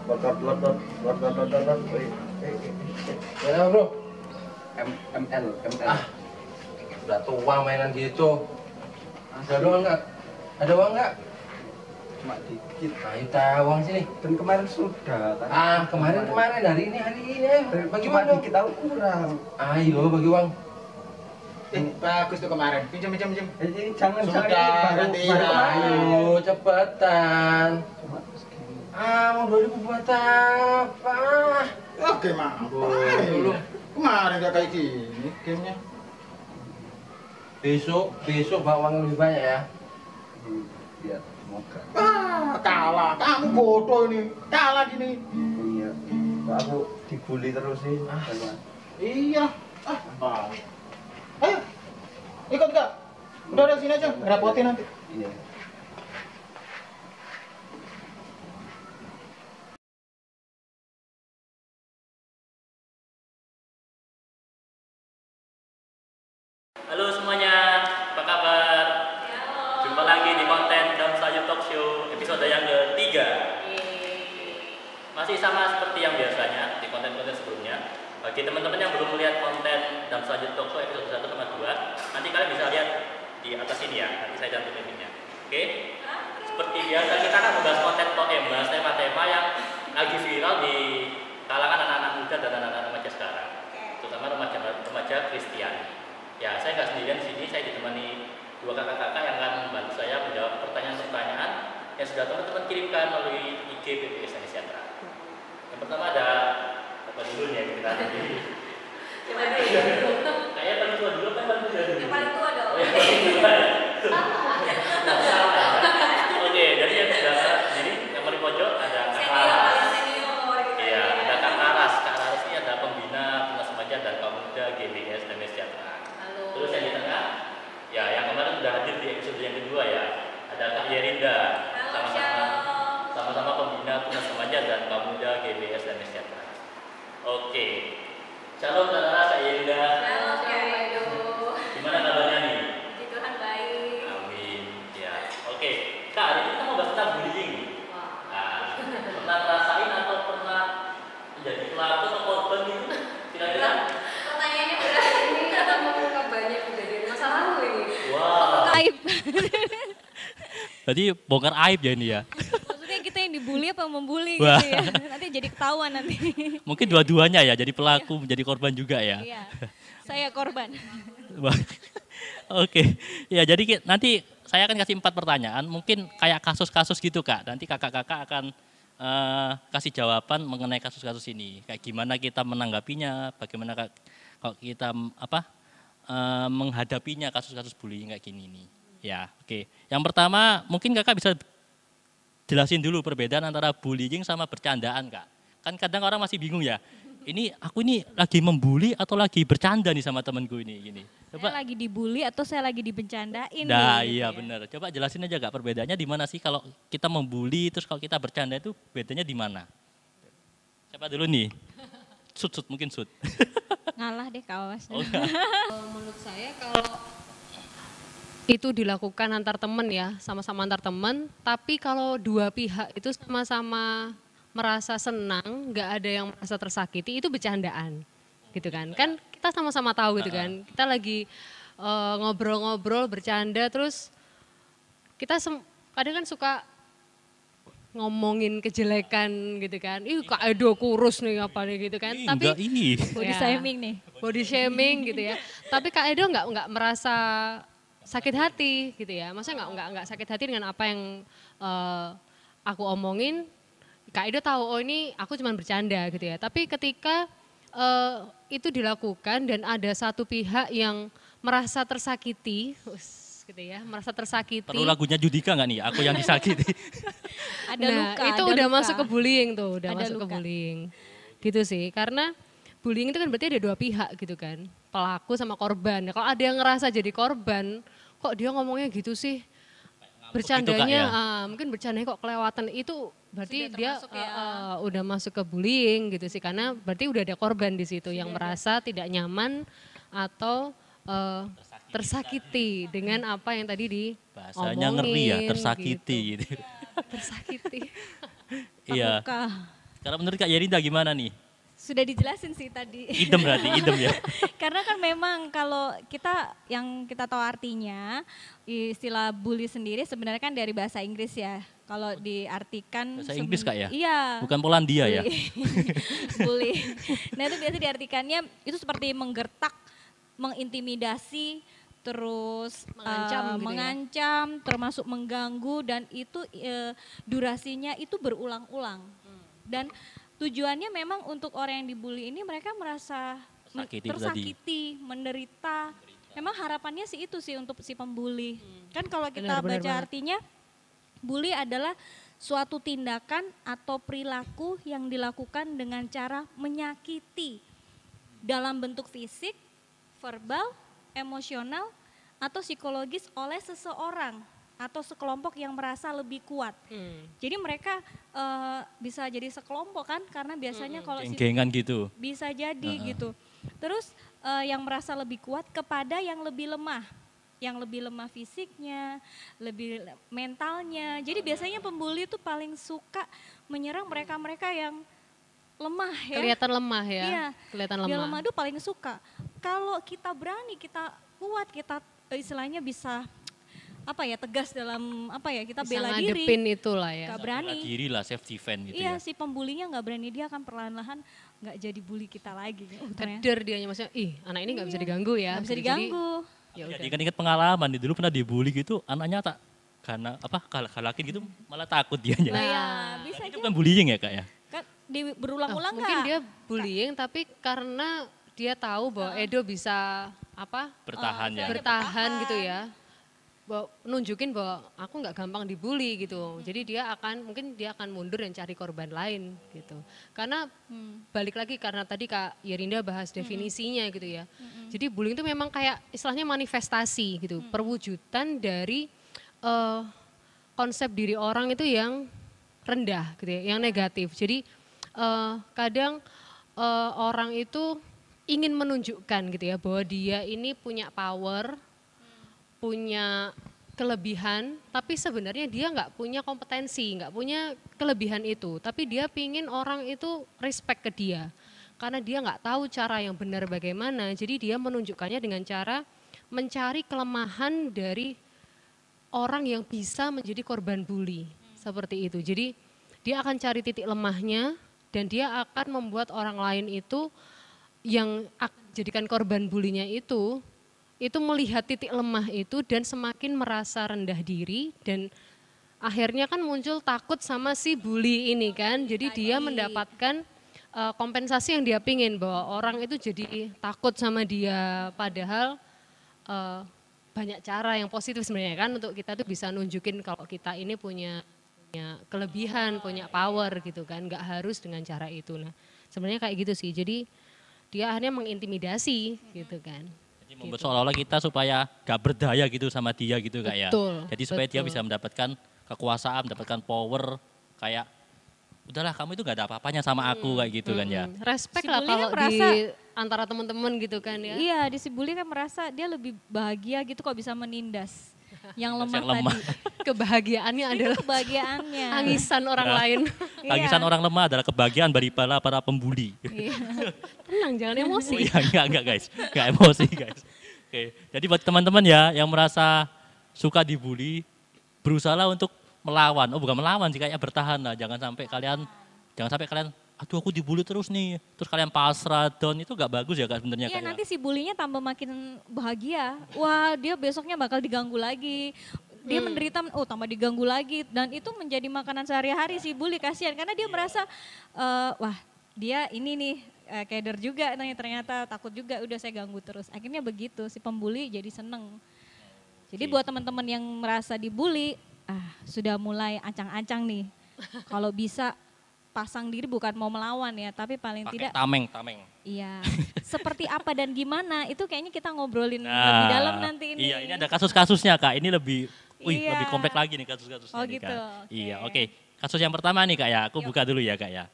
Ya bro, ML. Udah tua mainan gitu. Ada uang nggak? Ada uang nggak? Cuma dikit. Ayo tawang sini. Dan kemarin sudah. Kemarin hari ini ayo. Bagi Cuma uang dong. dikit tahu kurang. Ayo bagi uang. Bagus tuh kemarin. Pinjam. Jangan Sudah, baru nanti Ayo cepetan. Cuma segini. Mau 2000 buat apa? Oke, maaf. Dulu. Kemarin gak kayak gini gamenya. Besok bawa uang lebih banyak ya. Ya, semoga. Kalah. Kamu bodoh ini. Kalah gini. Iya. Kok aku dibully terus sih. Iya. Ayo. Ikut gak? Udah sini aja. Ngerepotin nanti. Iya. Halo semuanya, apa kabar? Jumpa lagi di konten Dam Sayu Talk Show episode yang ketiga. Masih sama seperti yang biasanya di konten-konten sebelumnya. Bagi teman-teman yang belum melihat konten Dam Sayu Talk Show episode 1 sama 2, nanti kalian bisa lihat di atas ini ya, nanti saya cantumin linknya. Oke? Seperti biasa kita akan membahas konten bahas tema-tema yang lagi viral di kalangan anak-anak muda dan anak-anak remaja sekarang, terutama remaja Kristiani. Ya, saya nggak sendirian di sini, saya ditemani dua kakak-kakak yang akan membantu saya menjawab pertanyaan-pertanyaan yang sudah teman-teman kirimkan melalui IG PPS Sejahtera. Yang pertama ada apa dulu nih yang kita tadi? Coba dulu. Kayaknya paling tua dulu kan paling muda dulu. Yang paling tua dong. Oh, yang paling tua ya. Salah. Oke, jadi yang sudah sendiri yang paling pojok ada Kak Laras. Senior. Iya, ada Kak Laras. Kak Laras ini ada pembina Tunas Remaja dan Kaum Muda GBS dan Sejahtera. Terus yang di tengah, ya yang kemarin sudah hadir di episode yang kedua ya, ada Kak Yerinda, sama-sama pembina Tunas Remaja dan Kaum Muda GBS dan Sejahtera. Oke, shalom Kak Laras, Kak Yerinda. Halo, Kak. Gimana kabarnya nih? Puji Tuhan baik. Amin. Ya, oke. Kak, hari ini kita mau bahas tentang bullying. Nah, pernah ngerasain atau pernah menjadi pelaku atau korban gitu? Kira-kira? Pertanyaannya berat ini atau membuka banyak kejadian masa lalu ini? Wah. Aib. Berarti bongkar aib ya ini ya? Maksudnya kita yang dibully apa membuli Wah. gitu ya. Nanti jadi ketahuan nanti. Mungkin dua-duanya ya, jadi pelaku menjadi korban juga ya? Iya. Saya korban. Wah. Oke, ya jadi nanti saya akan kasih 4 pertanyaan, mungkin kayak kasus-kasus gitu Kak. Nanti kakak-kakak akan kasih jawaban mengenai kasus-kasus ini. Kayak gimana kita menanggapinya, bagaimana kalau kita menghadapinya kasus-kasus bullying kayak gini nih. Ya, oke. Yang pertama, mungkin kakak bisa jelasin dulu perbedaan antara bullying sama bercandaan Kak. Kan kadang orang masih bingung ya. Aku ini lagi membuli atau lagi bercanda nih sama temenku ini gini. Coba. Saya lagi dibully atau saya lagi dibencandain Nah nih, iya gitu ya. benar. Coba jelasin aja Kak, perbedaannya di mana sih kalau kita membuli terus kalau kita bercanda itu bedanya di mana? Siapa dulu nih? Sud mungkin Sud. Ngalah deh kawas. Oh, enggak. Menurut saya kalau itu dilakukan antar teman ya, sama-sama antar teman, tapi kalau dua pihak itu sama-sama merasa senang, nggak ada yang merasa tersakiti, itu bercandaan, gitu kan? Kan kita sama-sama tahu gitu kan, kita lagi ngobrol-ngobrol, bercanda, terus kita kadang kan suka ngomongin kejelekan gitu kan, Kak Edo kurus nih apa nih gitu kan, tapi Enggak ini. Body Ya. shaming nih. Body shaming gitu ya, tapi Kak Edo nggak merasa sakit hati gitu ya, maksudnya nggak sakit hati dengan apa yang aku omongin. Kak Edo tahu, oh ini aku cuma bercanda gitu ya. Tapi ketika itu dilakukan dan ada satu pihak yang merasa tersakiti, gitu ya, merasa tersakiti. Perlu lagunya Judika nggak nih? Aku yang disakiti. Ada Nah, luka. itu ada udah luka. masuk ke bullying tuh, udah Ada masuk ke luka. bullying. Gitu sih, karena bullying itu kan berarti ada dua pihak gitu kan, pelaku sama korban. Nah, kalau ada yang ngerasa jadi korban, kok dia ngomongnya gitu sih? Bercandanya, Kak, ya? mungkin bercandanya kok kelewatan, itu berarti Sudah dia termasuk ya. udah masuk ke bullying gitu sih, karena berarti udah ada korban di situ yang merasa tidak nyaman atau tersakiti dengan apa yang tadi di Bahasanya ngeri ya, tersakiti gitu. Tersakiti. Iya. Luka. Kalau menurut Kak Yerinda gimana nih? Sudah dijelasin sih tadi. Idem berarti, idem ya. Karena kan memang kalau kita yang kita tahu artinya, istilah bully sendiri sebenarnya kan dari bahasa Inggris ya. Kalau diartikan Bahasa Inggris Kak ya? Iya. Bukan Polandia ya? Bully. Nah itu biasa diartikannya itu seperti menggertak, mengintimidasi, terus Mengancam gitu ya? mengancam, termasuk mengganggu dan itu durasinya itu berulang-ulang. Dan tujuannya memang untuk orang yang dibully ini mereka merasa tersakiti, menderita. Memang harapannya sih itu sih untuk si pembuli. Kan kalau kita Benar-benar baca banget. artinya, bully adalah suatu tindakan atau perilaku yang dilakukan dengan cara menyakiti dalam bentuk fisik, verbal, emosional, atau psikologis oleh seseorang atau sekelompok yang merasa lebih kuat. Jadi mereka bisa jadi sekelompok kan karena biasanya kalau Geng-gengan gitu. bisa jadi gitu. Terus yang merasa lebih kuat kepada yang lebih lemah fisiknya, lebih mentalnya. Jadi biasanya pembuli itu paling suka menyerang mereka-mereka yang lemah ya. Kelihatan lemah ya. Iya. Kelihatan Dia lemah. lemah itu paling suka. Kalau kita berani, kita kuat, kita istilahnya bisa tegas dalam kita Bisa bela diri. ngadepin itulah ya. Gak berani. Bela diri lah, self defense gitu Iya, ya. si pembulinya nggak berani, dia akan perlahan-lahan nggak jadi bully kita lagi. Ternyata Keder dianya maksudnya, anak ini nggak bisa diganggu ya. nggak bisa Jadi, diganggu. ya Jadi udah. kan ingat pengalaman, dulu pernah dibully gitu, anaknya tak karena kalakin gitu malah takut dianya. Nah, ya, Nah, bisa Itu aja. kan bullying ya Kak ya? Kan berulang-ulang Mungkin nggak? dia bullying tapi karena dia tahu bahwa Edo bisa Bertahan ya. bertahan gitu ya. Bahwa nunjukin bahwa aku nggak gampang dibully gitu. Jadi dia akan mundur dan cari korban lain gitu. Karena balik lagi karena tadi Kak Yerinda bahas definisinya gitu ya. Jadi bullying itu memang kayak istilahnya manifestasi gitu, perwujudan dari konsep diri orang itu yang rendah gitu ya, yang negatif. Jadi kadang orang itu ingin menunjukkan gitu ya bahwa dia ini punya power, punya kelebihan, tapi sebenarnya dia nggak punya kompetensi, nggak punya kelebihan itu. Tapi dia pingin orang itu respect ke dia, karena dia nggak tahu cara yang benar bagaimana. Jadi dia menunjukkannya dengan cara mencari kelemahan dari orang yang bisa menjadi korban bully, seperti itu. Jadi dia akan cari titik lemahnya dan dia akan membuat orang lain itu yang jadikan korban bulinya itu melihat titik lemah itu dan semakin merasa rendah diri dan akhirnya kan muncul takut sama si bully ini kan. Jadi dia mendapatkan kompensasi yang dia pingin bahwa orang itu jadi takut sama dia, padahal banyak cara yang positif sebenarnya kan untuk kita tuh bisa nunjukin kalau kita ini punya kelebihan, punya power gitu kan, nggak harus dengan cara itu. Nah sebenarnya kayak gitu sih, jadi dia akhirnya mengintimidasi gitu kan. Jadi membuat seolah-olah kita supaya gak berdaya gitu sama dia gitu Kak ya. Betul, Jadi supaya dia betul. bisa mendapatkan kekuasaan, mendapatkan power, kayak udahlah kamu itu gak ada apa-apanya sama aku kayak gitu kan ya. Respect Si lah bully kalau kan merasa- di antara teman-teman gitu kan ya. Iya, di si bully kan merasa dia lebih bahagia gitu kok bisa menindas yang lemah, Yang lemah. tadi. Kebahagiaannya Itu adalah kebahagiaannya. tangisan orang lain. Tangisan orang lemah adalah kebahagiaan daripada para pembuli. Iya. Tenang, jangan emosi. Oh iya, enggak guys, enggak emosi guys. Oke, jadi buat teman-teman ya yang merasa suka dibully, berusaha untuk melawan. Oh bukan melawan sih, kayak bertahan lah. Jangan sampai kalian, aduh aku dibully terus nih. Terus kalian pasrah, down, itu gak bagus ya Kak sebenarnya. Iya, Kak, ya? nanti si bulinya tambah makin bahagia. Wah, dia besoknya bakal diganggu lagi. Dia menderita, tambah diganggu lagi. Dan itu menjadi makanan sehari-hari si bully, kasihan. Karena dia merasa, wah dia ini nih keder juga, ternyata takut juga, udah saya ganggu terus. Akhirnya begitu, si pembuli jadi seneng. Jadi buat teman-teman yang merasa dibully, sudah mulai ancang-ancang nih. Kalau bisa pasang diri bukan mau melawan ya, tapi paling Pakai tidak tameng. iya. Seperti apa dan gimana itu kayaknya kita ngobrolin lebih Nah, dalam nanti ini. Iya, ini ada kasus-kasusnya Kak. Ini lebih, Iya. lebih kompleks lagi nih kasus-kasusnya. Oh nih, gitu, Kak. oke. Iya, oke. Kasus yang pertama nih Kak ya, aku buka dulu ya Kak ya.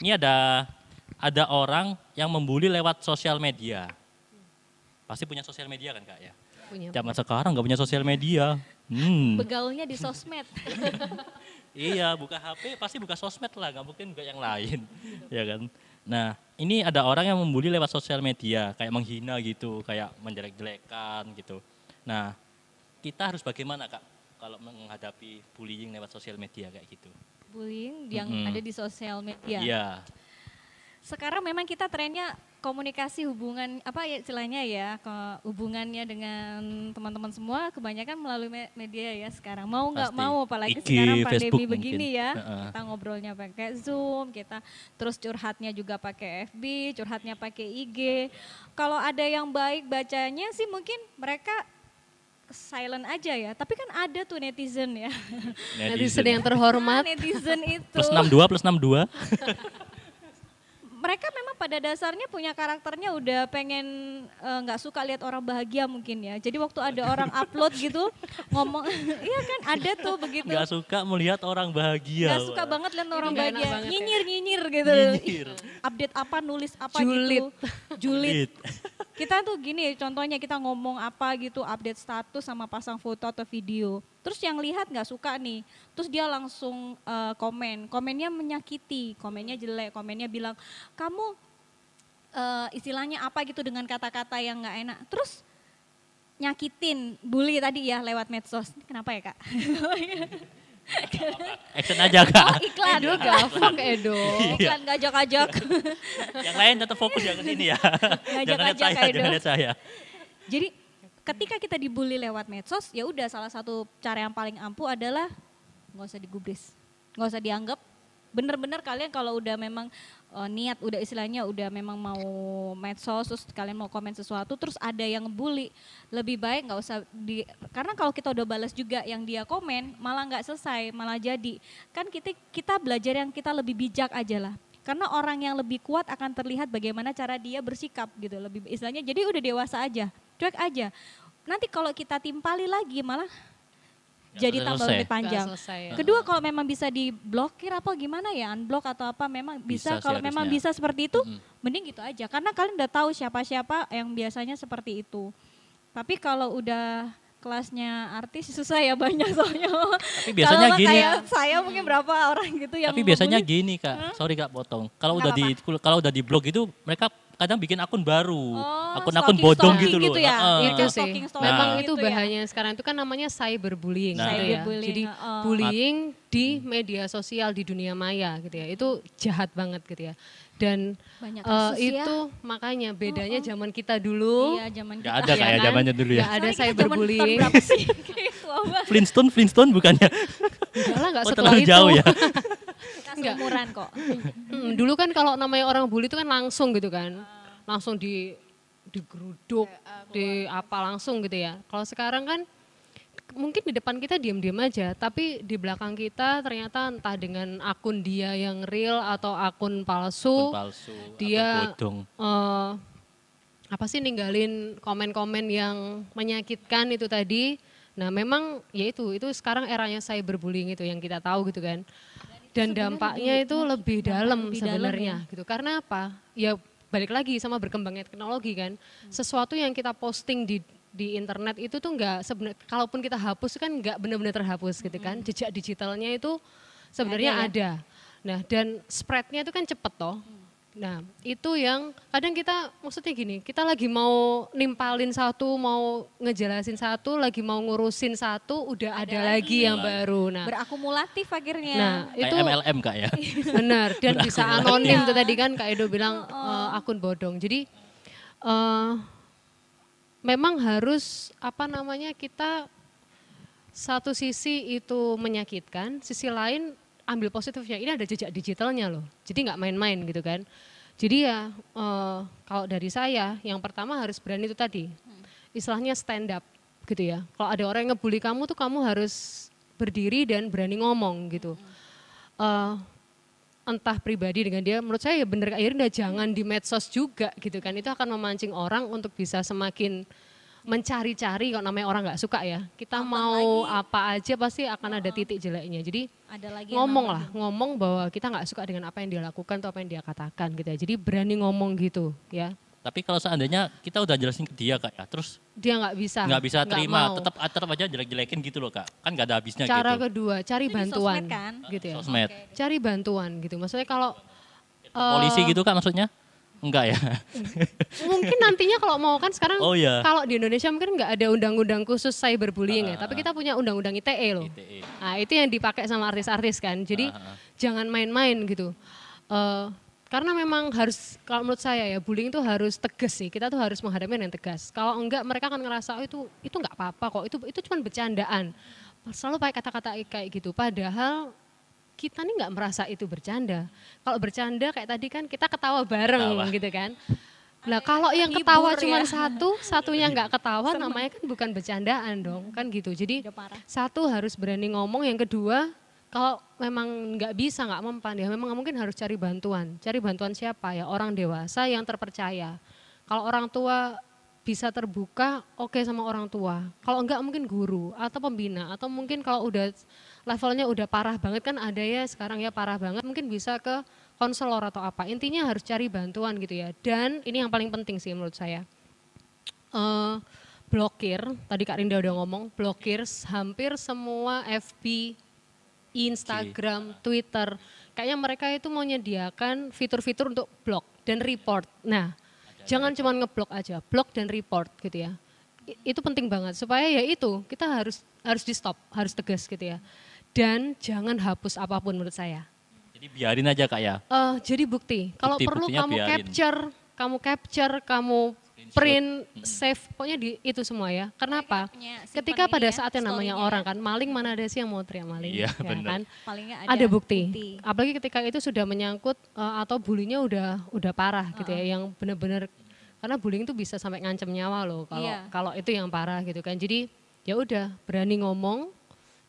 Ini ada orang yang membuli lewat sosial media. Pasti punya sosial media kan Kak ya? Punya. Zaman sekarang nggak punya sosial media. Begaulnya di sosmed. Iya, buka HP pasti buka sosmed lah, nggak mungkin buka yang lain, ya kan. Nah, ini ada orang yang membuli lewat sosial media, kayak menghina gitu, kayak menjelek-jelekan gitu. Nah, kita harus bagaimana Kak kalau menghadapi bullying lewat sosial media kayak gitu? Bullying yang Mm-mm. ada di sosial media. Iya, Sekarang memang kita trennya komunikasi hubungan apa ya istilahnya ya hubungannya dengan teman-teman semua kebanyakan melalui media ya sekarang mau nggak Pasti. mau apalagi IG, sekarang Facebook pandemi begini mungkin. ya Heeh. kita ngobrolnya pakai Zoom kita terus curhatnya juga pakai FB curhatnya pakai IG kalau ada yang baik bacanya sih mungkin mereka silent aja ya tapi kan ada tuh netizen ya Netizen yang terhormat. netizen itu plus 62 plus 62. mereka memang pada dasarnya punya karakternya udah pengen nggak suka lihat orang bahagia mungkin ya. Jadi waktu ada orang upload gitu ngomong, iya kan ada tuh begitu. Nggak suka melihat orang bahagia. Nggak suka banget lihat orang nggak enak bahagia, banget ya. nyinyir gitu. Nyinyir. Update apa, nulis apa Julid. gitu. Julid. Julid. Kita tuh gini, contohnya kita ngomong apa gitu, update status sama pasang foto atau video. Terus yang lihat nggak suka nih, terus dia langsung komennya menyakiti, komennya jelek, komennya bilang kamu istilahnya apa gitu dengan kata-kata yang nggak enak. Terus nyakitin, bully tadi ya lewat medsos. Kenapa ya Kak? Action aja Kak. Oh iklan. Edo gafak Edo. Iklan gajok-gajok. Yang lain tetap fokus ya ke sini ya. Jangan lihat Ngajak-ngajak saya, Edo. jangan lihat saya. Jadi ketika kita dibully lewat medsos, ya udah salah satu cara yang paling ampuh adalah nggak usah digubris, nggak usah dianggap. Bener-bener kalian kalau udah memang niat, udah istilahnya udah memang mau medsos, terus kalian mau komen sesuatu, terus ada yang bully, lebih baik nggak usah karena kalau kita udah balas juga yang dia komen, malah nggak selesai, malah jadi. Kan kita belajar yang kita lebih bijak aja lah. Karena orang yang lebih kuat akan terlihat bagaimana cara dia bersikap gitu, lebih istilahnya. Jadi udah dewasa aja, cuek aja. Nanti kalau kita timpali lagi malah jadi tambah selesai. lebih panjang. Nggak selesai ya. Kedua kalau memang bisa diblokir apa gimana ya, unblock atau apa memang bisa. Bisa sih Kalau memang harusnya. bisa seperti itu, Mm-mm. mending gitu aja. Karena kalian udah tahu siapa-siapa yang biasanya seperti itu. Tapi kalau udah kelasnya artis susah ya banyak soalnya. Tapi biasanya Kalau gini. kayak saya mungkin berapa orang gitu yang Tapi biasanya membuli. gini Kak, sorry Kak potong. Kalau Nggak udah di blog itu mereka kadang bikin akun baru, Oh, akun-akun bodong stalking gitu loh. ya. Heeh. Itu sih. Stalking-stalking Memang gitu itu ya. bahayanya sekarang itu kan namanya cyberbullying Nah. gitu ya. Cyberbullying, Jadi heeh. bullying di media sosial di dunia maya gitu ya. Itu jahat banget gitu ya. Dan Banyak kasus ya. itu makanya bedanya zaman kita dulu Iya, zaman Nggak kita. ada kayak kan? zamannya dulu ya. Nggak ada Soalnya kita zaman cyberbullying. tahun berapa sih? Tua banget. Flintstone bukannya? Enggak lah, enggak Oh, setelah terlalu itu. jauh ya. Kita Nggak. seumuran kok. Dulu kan kalau namanya orang bully itu kan langsung gitu kan. Langsung digeruduk, di apa langsung gitu ya. Kalau sekarang kan mungkin di depan kita diam-diam aja, tapi di belakang kita ternyata entah dengan akun dia yang real atau akun palsu, Akun palsu, dia akun bodong. apa sih ninggalin komen-komen yang menyakitkan itu tadi. Nah memang ya itu sekarang eranya cyberbullying itu yang kita tahu gitu kan. Dan dampaknya itu lebih dalam lebih dalam sebenarnya gitu. Karena apa? Ya balik lagi sama berkembangnya teknologi kan. Sesuatu yang kita posting di internet itu tuh nggak sebenarnya, kalaupun kita hapus kan nggak benar-benar terhapus gitu kan. Jejak digitalnya itu sebenarnya ada. Nah dan spreadnya itu kan cepet toh. Nah itu yang kadang kita maksudnya gini, kita lagi mau nimpalin satu, mau ngejelasin satu, lagi mau ngurusin satu, udah ada lagi yang baru. Nah, Berakumulatif akhirnya. nah Kayak itu MLM Kak ya. benar dan bisa anonim tuh tadi kan Kak Edo bilang akun bodong. Jadi memang harus apa namanya kita satu sisi itu menyakitkan, sisi lain ambil positifnya. Ini ada jejak digitalnya loh. Jadi nggak main-main gitu kan. Jadi ya kalau dari saya yang pertama harus berani itu tadi. Istilahnya stand up gitu ya. Kalau ada orang yang ngebully kamu tuh kamu harus berdiri dan berani ngomong gitu. Entah pribadi dengan dia, menurut saya ya bener Kak Irinda, jangan di medsos juga gitu kan. Itu akan memancing orang untuk bisa semakin mencari-cari, kalau namanya orang nggak suka ya. Kita Tambah mau lagi. apa aja pasti akan ada titik jeleknya. Jadi Ada lagi yang ngomong nambah. lah, ngomong bahwa kita nggak suka dengan apa yang dia lakukan atau apa yang dia katakan gitu ya. Jadi berani ngomong gitu ya. Tapi kalau seandainya kita udah jelasin ke dia Kak ya, terus Dia nggak bisa terima, mau. tetap aja jelek-jelekin gitu loh Kak. Kan nggak ada habisnya Cara gitu. kedua, cari Itu di bantuan sosmed kan? gitu ya. Sosmed. Cari bantuan gitu. Maksudnya kalau Polisi gitu Kak maksudnya? Enggak ya? mungkin nantinya kalau mau kan sekarang Oh, iya. kalau di Indonesia mungkin nggak ada undang-undang khusus cyberbullying ya, tapi kita punya undang-undang ITE loh. ITE. Nah itu yang dipakai sama artis-artis kan. Jadi jangan main-main gitu. Karena memang harus, kalau menurut saya ya, bullying itu harus tegas sih. Kita tuh harus menghadapi yang tegas. Kalau enggak mereka akan ngerasa oh, itu nggak apa-apa kok. Itu cuma bercandaan. Selalu pakai kata-kata kayak gitu. Padahal kita nih nggak merasa itu bercanda. Kalau bercanda kayak tadi kan kita ketawa bareng gitu kan. Nah kalau yang ketawa cuma satunya nggak ketawa, namanya kan bukan bercandaan dong, kan gitu. Jadi satu harus berani ngomong, yang kedua kalau memang nggak bisa, nggak mempan ya memang mungkin harus cari bantuan. Cari bantuan siapa ya? Orang dewasa yang terpercaya. Kalau orang tua bisa terbuka, oke sama orang tua. Kalau enggak mungkin guru atau pembina, atau mungkin kalau udah levelnya udah parah banget kan ada ya sekarang ya parah banget, mungkin bisa ke konselor atau apa. Intinya harus cari bantuan gitu ya. Dan ini yang paling penting sih menurut saya. Blokir, tadi Kak Rinda udah ngomong, blokir hampir semua FB, Instagram, Twitter. Kayaknya mereka itu mau menyediakan fitur-fitur untuk blok dan report. Nah, jangan cuma ngeblok aja, blok dan report gitu ya. Itu penting banget supaya ya itu kita harus di stop, harus tegas gitu ya. Dan jangan hapus apapun menurut saya. Jadi biarin aja Kak ya. Jadi bukti. Kalau perlu Buktinya kamu capture, kamu print, save, pokoknya di itu semua ya. Kenapa? Ketika pada saat yang namanya orang kan, maling mana ada sih yang mau teriak maling? Iya, ya benar. kan? Palingnya Ada bukti. Apalagi ketika itu sudah menyangkut atau bullyingnya udah parah gitu ya, yang benar-benar karena bullying itu bisa sampai ngancam nyawa loh kalau itu yang parah gitu kan. Jadi ya udah berani ngomong,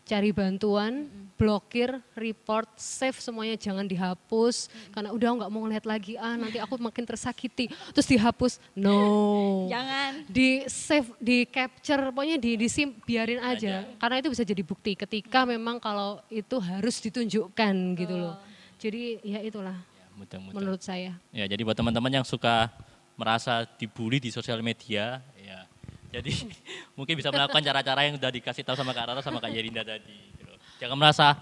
cari bantuan, blokir, report, save semuanya, jangan dihapus karena udah nggak mau ngeliat lagi, nanti aku makin tersakiti terus dihapus. No. Jangan. Di save, di capture, pokoknya biarin aja karena itu bisa jadi bukti ketika memang kalau itu harus ditunjukkan gitu loh. Jadi ya itulah menurut saya. Ya, jadi buat teman-teman yang suka merasa dibully di sosial media, ya. Jadi mungkin bisa melakukan cara-cara yang udah dikasih tahu sama Kak Rara sama Kak Yerinda tadi. Gitu. Jangan merasa,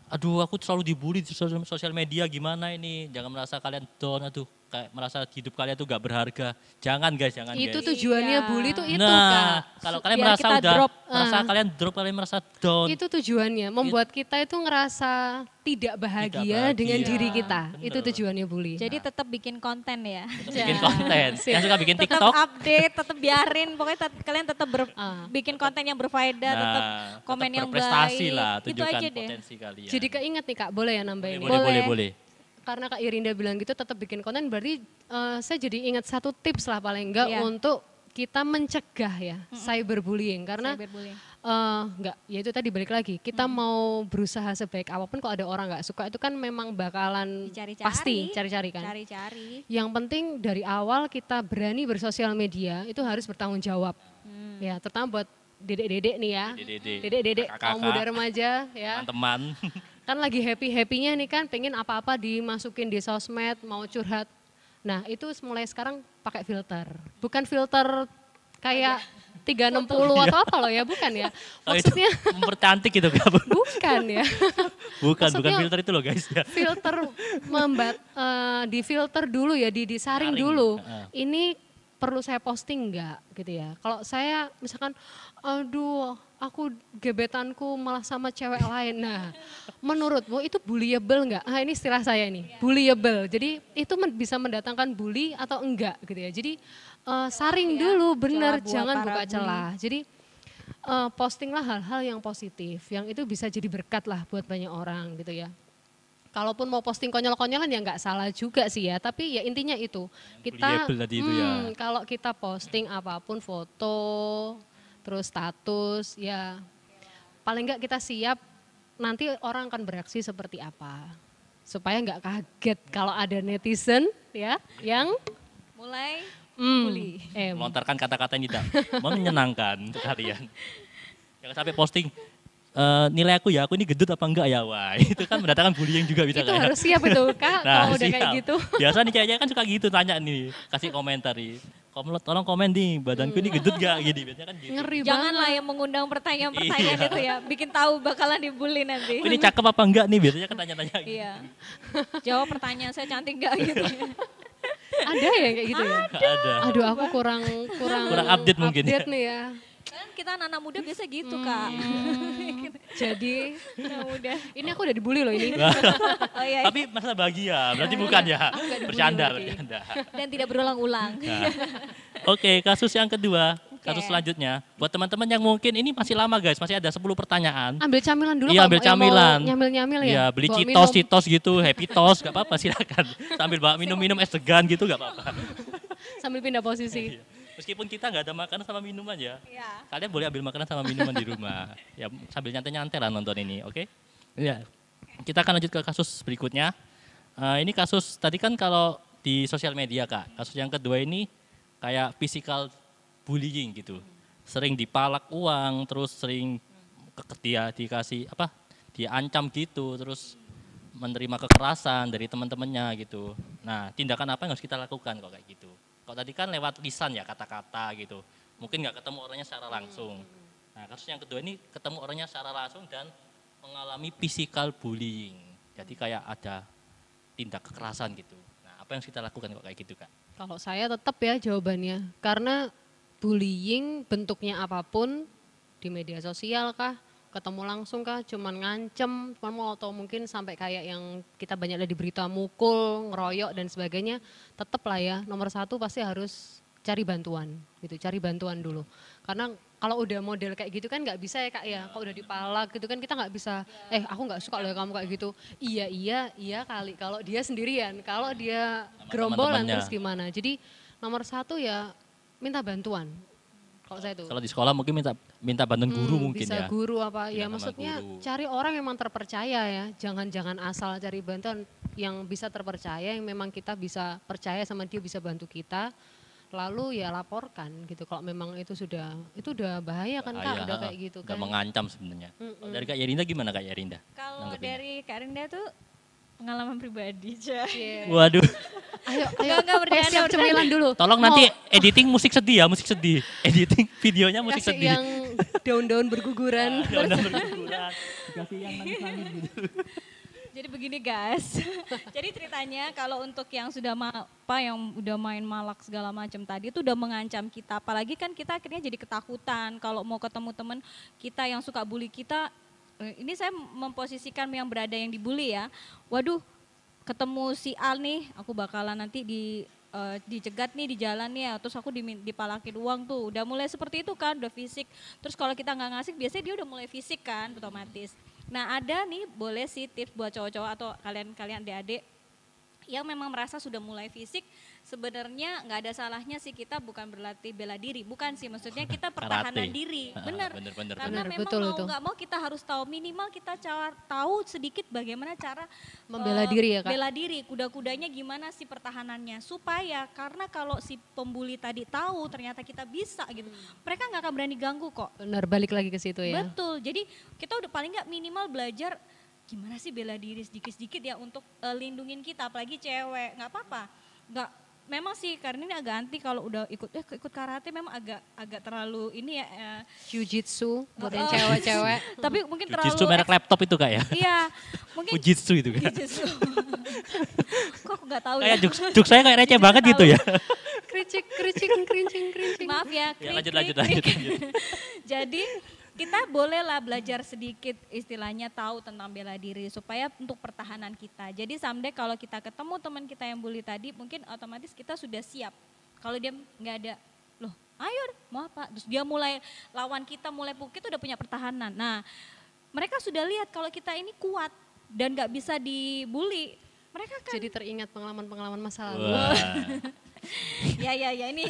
aduh aku selalu dibully di sosial media, gimana ini. Jangan merasa kalian down, aduh kayak merasa hidup kalian tuh gak berharga. Jangan guys, jangan Itu guys. tujuannya bully tuh itu Nah, Kak. kalau kalian Biar merasa kita udah, drop. kalian drop, kalian merasa down. Itu tujuannya, membuat kita itu ngerasa tidak bahagia dengan diri kita. Bener. Itu tujuannya bully. Jadi tetap bikin konten ya. Bikin konten, yang suka bikin Tetap TikTok. update, tetap biarin. Pokoknya kalian tetap bikin konten yang berfaedah, tetap komen yang berprestasi baik. lah, Itu tunjukkan aja deh. potensi kalian. Jadi keinget nih Kak, boleh ya nambahin? Boleh. Karena Kak Irinda bilang gitu tetap bikin konten, berarti saya jadi ingat satu tips lah paling enggak untuk kita mencegah ya cyberbullying. Karena Cyberbullying. enggak, ya itu tadi balik lagi. Kita mau berusaha sebaik apapun kalau ada orang nggak suka itu kan memang bakalan Dicari-cari. pasti cari-cari kan. Cari-cari. Yang penting dari awal kita berani bersosial media itu harus bertanggung jawab. Ya, terutama buat dedek-dedek nih ya. Dedek-dedek kaum muda remaja ya. Teman-teman. Kan lagi happy-happynya nih kan, pengen apa-apa dimasukin di sosmed, mau curhat. Nah itu mulai sekarang pakai filter. Bukan filter kayak 360 atau apa loh ya, bukan ya. Maksudnya mempercantik gitu kan. bukan ya. Bukan Maksudnya, filter itu loh guys ya. Filter di filter dulu ya, disaring dulu. Ini perlu saya posting enggak gitu ya. Kalau saya misalkan aduh aku gebetanku malah sama cewek lain. Nah menurutmu itu bullyable enggak? Ini istilah saya nih, bullyable. Jadi itu bisa mendatangkan bully atau enggak gitu ya. Jadi saring dulu benar, jangan buka celah. Jadi postinglah hal-hal yang positif, yang itu bisa jadi berkat lah buat banyak orang gitu ya. Kalaupun mau posting konyol-konyolan ya nggak salah juga sih ya, tapi ya intinya itu kita tadi itu ya. Kalau kita posting apapun foto, terus status ya paling nggak kita siap nanti orang akan bereaksi seperti apa, supaya nggak kaget kalau ada netizen ya yang Mulai bully. Melontarkan kata-kata yang tidak menyenangkan untuk kalian. Jangan sampai posting nilai aku ya, aku ini gendut apa enggak ya, wah itu kan mendatangkan bullying juga bisa Itu kayak. harus siap itu Kak, kalau udah kayak siap. gitu. Biasa nih cewek kan suka gitu tanya nih, kasih komentar nih. Tolong komen nih, badanku ini gendut gak gini, biasanya kan gitu. Ngeri Janganlah banget. yang mengundang pertanyaan-pertanyaan Iya. itu ya, bikin tahu bakalan dibully nanti. Ini cakep apa enggak nih, biasanya kan tanya-tanya gitu. Iya. Jawab pertanyaan saya cantik gak gitu ya. Ada ya kayak gitu ya? Ada. Aduh aku kurang Kurang update mungkin ya. update nih ya. Kan kita anak muda biasa gitu Kak. Jadi Anak muda. ini aku udah dibully loh ini. Oh iya. Tapi masa bahagia, berarti bukan ya. Aku nggak dibully Bercanda, berarti. bercanda. Dan tidak berulang-ulang. Nah. Oke, kasus yang kedua. Kasus Oke. selanjutnya, buat teman-teman yang mungkin ini masih lama guys, masih ada 10 pertanyaan. Ambil camilan dulu Iya, kalau ambil yang mau camilan. Nyamil-nyamil ya. Iya, beli Bawa Citos, minum. Citos gitu, Happy Toast, gak apa-apa silakan. Sambil bawa minum-minum es degan gitu gak apa-apa. Sambil pindah posisi. Iya. Meskipun kita nggak ada makanan sama minuman ya, Iya. kalian boleh ambil makanan sama minuman di rumah. Ya sambil nyantai-nyantai lah nonton ini, oke? Iya. Kita akan lanjut ke kasus berikutnya. Ini kasus tadi kan kalau di sosial media Kak. Kasus yang kedua ini kayak physical bullying gitu. Sering dipalak uang, terus sering dia dikasih apa? Diancam gitu, terus menerima kekerasan dari teman-temannya gitu. Nah, tindakan apa yang harus kita lakukan kok kayak gitu? Kalau tadi kan lewat lisan ya, kata-kata gitu. Mungkin nggak ketemu orangnya secara langsung. Nah, kasus yang kedua ini ketemu orangnya secara langsung dan mengalami physical bullying. Jadi kayak ada tindak kekerasan gitu. Nah, apa yang harus kita lakukan kok kayak gitu Kak? Kalau saya tetap ya jawabannya. Karena bullying bentuknya apapun di media sosial kah, ketemu langsung kah, cuman ngancem, cuman mau atau mungkin sampai kayak yang kita banyak lihat di berita mukul, ngeroyok dan sebagainya, tetap lah ya nomor satu pasti harus cari bantuan gitu, cari bantuan dulu. Karena kalau udah model kayak gitu kan nggak bisa ya Kak ya, kalau udah dipalak gitu kan kita nggak bisa, aku nggak suka loh kamu kayak gitu. Iya kali, kalau dia sendirian, kalau dia Sama gerombolan teman-temannya. terus gimana. Jadi nomor satu ya minta bantuan. Kalau saya tuh. Kalau di sekolah mungkin minta bantuan guru mungkin bisa ya. guru apa ya Bilang sama maksudnya guru. cari orang yang memang terpercaya ya, jangan asal cari bantuan yang bisa terpercaya, yang memang kita bisa percaya sama dia bisa bantu kita, lalu ya laporkan gitu kalau memang itu udah bahaya kan Kak, Bahaya, udah kayak gitu udah kan. mengancam sebenarnya. Kalau dari Kak Yerinda gimana Kak Yerinda? Kalau Nanggepinnya. dari Kak Rinda tuh pengalaman pribadi aja. Iya. Waduh, Ayo Enggak, bercanda, siap bercanda. cemilan dulu. tolong Mau nanti editing musik sedih ya, musik sedih. Editing videonya musik kasih sedih. yang daun-daun berguguran. Udah berguguran, dikasih yang nangis-nangis gitu. Jadi begini guys, jadi ceritanya kalau untuk yang sudah yang udah main malak segala macam tadi itu udah mengancam kita, apalagi kan kita akhirnya jadi ketakutan kalau mau ketemu teman kita yang suka bully kita. Ini saya memposisikan yang berada yang dibully ya, waduh ketemu si Al nih, aku bakalan nanti dicegat nih di jalan nih ya, terus aku dipalakin uang tuh, udah mulai seperti itu kan, udah fisik. Terus kalau kita nggak ngasih, biasanya dia udah mulai fisik kan, otomatis. Nah ada nih, boleh sih tips buat cowok-cowok atau kalian adik-adik yang memang merasa sudah mulai fisik, sebenarnya nggak ada salahnya sih kita bukan berlatih bela diri, bukan sih, maksudnya kita pertahanan Karate. diri, Ah, bener. bener, Karena bener, memang betul mau itu. nggak mau kita harus tahu, minimal kita tahu sedikit bagaimana cara Membela diri ya Kak. bela diri, kuda-kudanya gimana sih pertahanannya, supaya karena kalau si pembuli tadi tahu ternyata kita bisa gitu, mereka nggak akan berani ganggu kok. Benar, balik lagi ke situ ya. Betul, jadi kita udah paling nggak minimal belajar gimana sih bela diri sedikit-sedikit ya untuk lindungin kita, apalagi cewek, nggak apa-apa. Nggak, memang sih karena ini agak anti kalau udah ikut karate, memang agak terlalu ini ya. Jiu-jitsu buat yang Oh. cewek-cewek. Tapi mungkin terlalu Jujitsu merek laptop itu Kak ya. Iya, mungkin Fujitsu itu Kak. Jujitsu. Kok aku nggak tahu Kayak ya. juk saya kayak receh banget gitu ya. Kericik, krincing. Maaf ya. Ya, krik, lanjut. krik, krik. Jadi kita bolehlah belajar sedikit istilahnya tahu tentang bela diri supaya untuk pertahanan kita. Jadi someday kalau kita ketemu teman kita yang bully tadi, mungkin otomatis kita sudah siap. Kalau dia nggak ada, loh ayo mau apa? Terus dia mulai lawan kita, mulai pukul, kita udah punya pertahanan. Nah mereka sudah lihat kalau kita ini kuat dan nggak bisa dibully. Mereka kan Jadi teringat pengalaman-pengalaman masa lalu. Wah. ya ini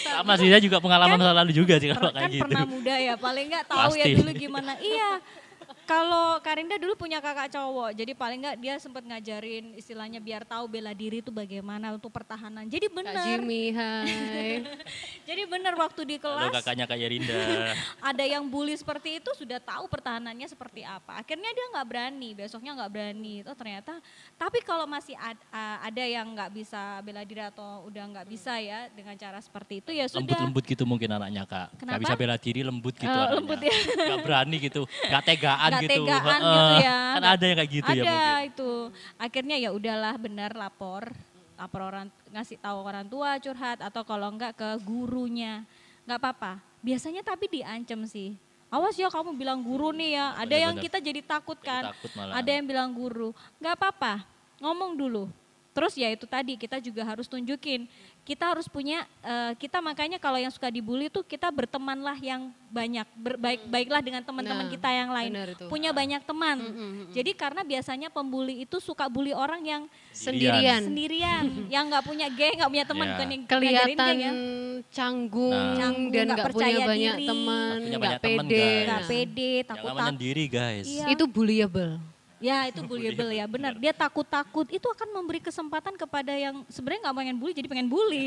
Sama sih saya juga pengalaman masa lalu juga sih kalau kan kayak gitu. pernah muda ya, paling nggak tahu ya Pasti. dulu gimana. Iya, Kalau Karinda dulu punya kakak cowok, jadi paling nggak dia sempat ngajarin istilahnya biar tahu bela diri itu bagaimana untuk pertahanan. Jadi Kak benar. Jimmy, hai. Jadi benar waktu di Halo kelas kakaknya Kak Yerinda. ada yang bully seperti itu sudah tahu pertahanannya seperti apa. Akhirnya dia nggak berani, besoknya nggak berani. Oh ternyata, tapi kalau masih ada yang nggak bisa bela diri atau udah nggak bisa ya dengan cara seperti itu ya sudah. Lembut-lembut gitu mungkin anaknya Kak. Gak Kenapa? bisa bela diri, lembut gitu anaknya. Lembut ya. Gak berani gitu, gak tegaan Nggak gitu. tegaan Heeh. gitu ya. Kan ada yang kayak gitu ya Ada mungkin. itu. Akhirnya ya udahlah benar lapor orang, ngasih tahu orang tua curhat atau kalau enggak ke gurunya. Nggak apa-apa. Biasanya tapi diancam sih. Awas ya kamu bilang guru nih ya. Ada yang Bener-bener. kita jadi takut Jadi kan. takut malahan. Ada yang bilang guru. Nggak apa-apa. Ngomong dulu. Terus ya itu tadi kita juga harus tunjukin. Kita harus punya, kita makanya kalau yang suka dibully tuh kita bertemanlah yang banyak. Baiklah dengan teman-teman Nah, kita yang lain. benar itu. Punya banyak teman. Jadi karena biasanya pembuli itu suka bully orang yang Sendirian. sendirian. Yang nggak punya geng, nggak punya teman. Ya. Bukan yang Kelihatan ngajarin geng ya. canggung, Nah. Canggung, dan nggak nggak punya percaya banyak diri. teman, Nggak punya nggak banyak teman, pede. guys. Nggak Nah, pede, Jangan takut-takut. menyendiri guys. Iya. itu bullyable. Ya itu bullyable ya, benar. Dia takut-takut, itu akan memberi kesempatan kepada yang sebenarnya nggak pengen bully jadi pengen bully.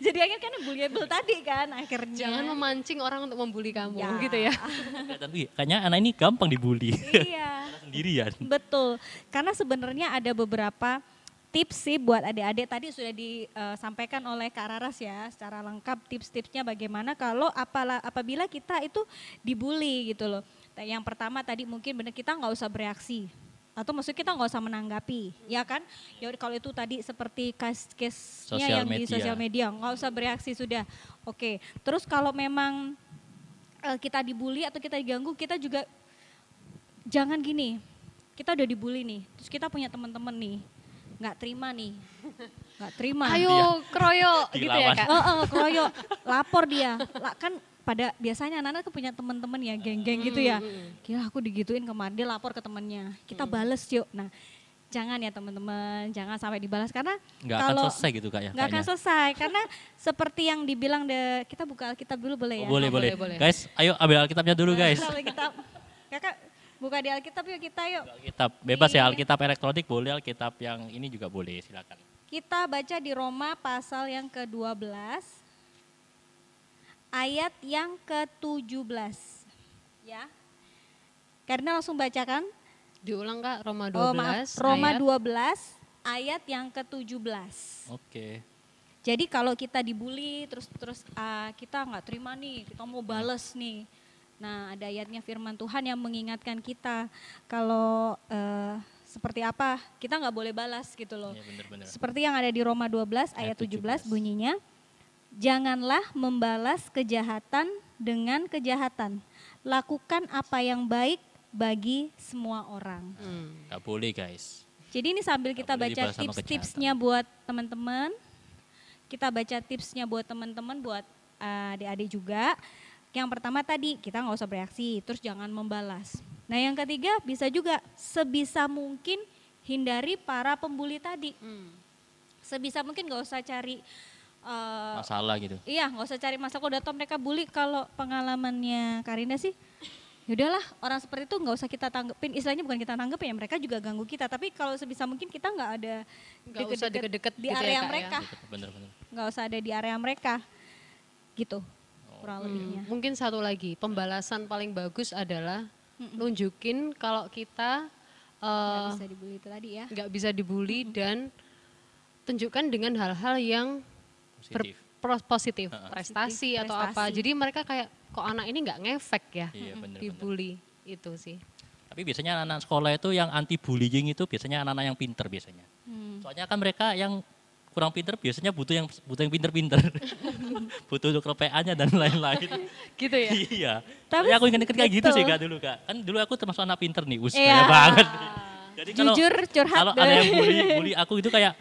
Jadi akhirnya kan bullyable tadi kan akhirnya. Jangan memancing orang untuk membuli kamu, Ya. gitu ya. Tapi kayaknya anak ini gampang dibully. Iya, Sendirian. betul. Karena sebenarnya ada beberapa tips sih buat adik-adik, tadi sudah disampaikan oleh Kak Raras ya secara lengkap tips-tipsnya bagaimana kalau apabila kita itu dibully gitu loh. Yang pertama tadi mungkin benar kita nggak usah bereaksi atau maksud kita nggak usah menanggapi, ya kan? Ya kalau itu tadi seperti case-nya Sosial yang di media. sosial media, nggak usah bereaksi sudah. Oke, terus kalau memang kita dibully atau kita diganggu, kita juga jangan gini. Kita udah dibully nih, terus kita punya teman-teman nih, nggak terima nih, nggak terima. Ayo keroyok, gitu ya Dilawan. Kak. Keroyok, lapor dia. Kan pada biasanya anak-anak tuh punya teman-teman ya, geng-geng gitu ya. Gila aku digituin kemarin, dia lapor ke temannya. Kita bales yuk. Nah, jangan ya teman-teman, jangan sampai dibalas karena Nggak akan kalau selesai gitu Kak ya. nggak akan kayaknya. selesai karena seperti yang dibilang kita buka Alkitab dulu boleh ya? Oh, boleh, boleh. boleh. Guys, ayo ambil Alkitabnya dulu guys. Kita Alkitab. Kakak buka di Alkitab yuk kita yuk. Alkitab bebas ya, Iya. Alkitab elektronik boleh, Alkitab yang ini juga boleh, silakan. Kita baca di Roma pasal yang ke-12 ayat yang ke-17. Ya. Karena langsung bacakan. Diulang Kak, Roma 12. Oh maaf, Roma ayat. 12 ayat yang ke-17. Oke. Jadi kalau kita dibully terus kita nggak terima nih, kita mau bales nih. Nah ada ayatnya firman Tuhan yang mengingatkan kita kalau seperti apa kita nggak boleh balas gitu loh. Iya benar-benar. Seperti yang ada di Roma 12 ayat 17 bunyinya, janganlah membalas kejahatan dengan kejahatan, lakukan apa yang baik bagi semua orang. Nggak boleh guys. Jadi ini sambil kita boleh baca dibalas sama tips-tipsnya buat teman-teman, kita baca tipsnya buat teman-teman, buat adik-adik juga. Yang pertama tadi kita nggak usah bereaksi, terus jangan membalas. Nah yang ketiga bisa juga sebisa mungkin hindari para pembuli tadi. Sebisa mungkin nggak usah cari Masalah gitu. iya nggak usah cari masalah. Udah tau mereka bully, kalau pengalamannya Karinda sih yaudahlah orang seperti itu nggak usah kita tanggepin, istilahnya bukan kita tanggepin ya, mereka juga ganggu kita, tapi kalau sebisa mungkin kita nggak ada Nggak usah deket-deket di gitu ya, area Kak, ya. mereka, Bener-bener. nggak usah ada di area mereka gitu kurang lebihnya. Mungkin satu lagi, pembalasan paling bagus adalah nunjukin kalau kita Nggak bisa dibully itu tadi ya. nggak bisa dibully dan tunjukkan dengan hal-hal yang Positif. positif, prestasi atau apa. prestasi. Jadi mereka kayak kok anak ini nggak ngefek ya Iya bener-bener. dibully itu sih. Tapi biasanya anak-anak sekolah itu yang anti bullying itu biasanya anak-anak yang pinter biasanya. Soalnya kan mereka yang kurang pinter biasanya butuh yang pinter-pinter. Butuh untuk PA-nya dan lain-lain. Gitu ya. Iya. Tapi Tapi aku ingat kayak gitu betul. sih Kak dulu Kak. Kan dulu aku termasuk anak pinter nih, Iya. kaya banget. Jadi Jujur, curhat kalau ada yang bully aku itu kayak,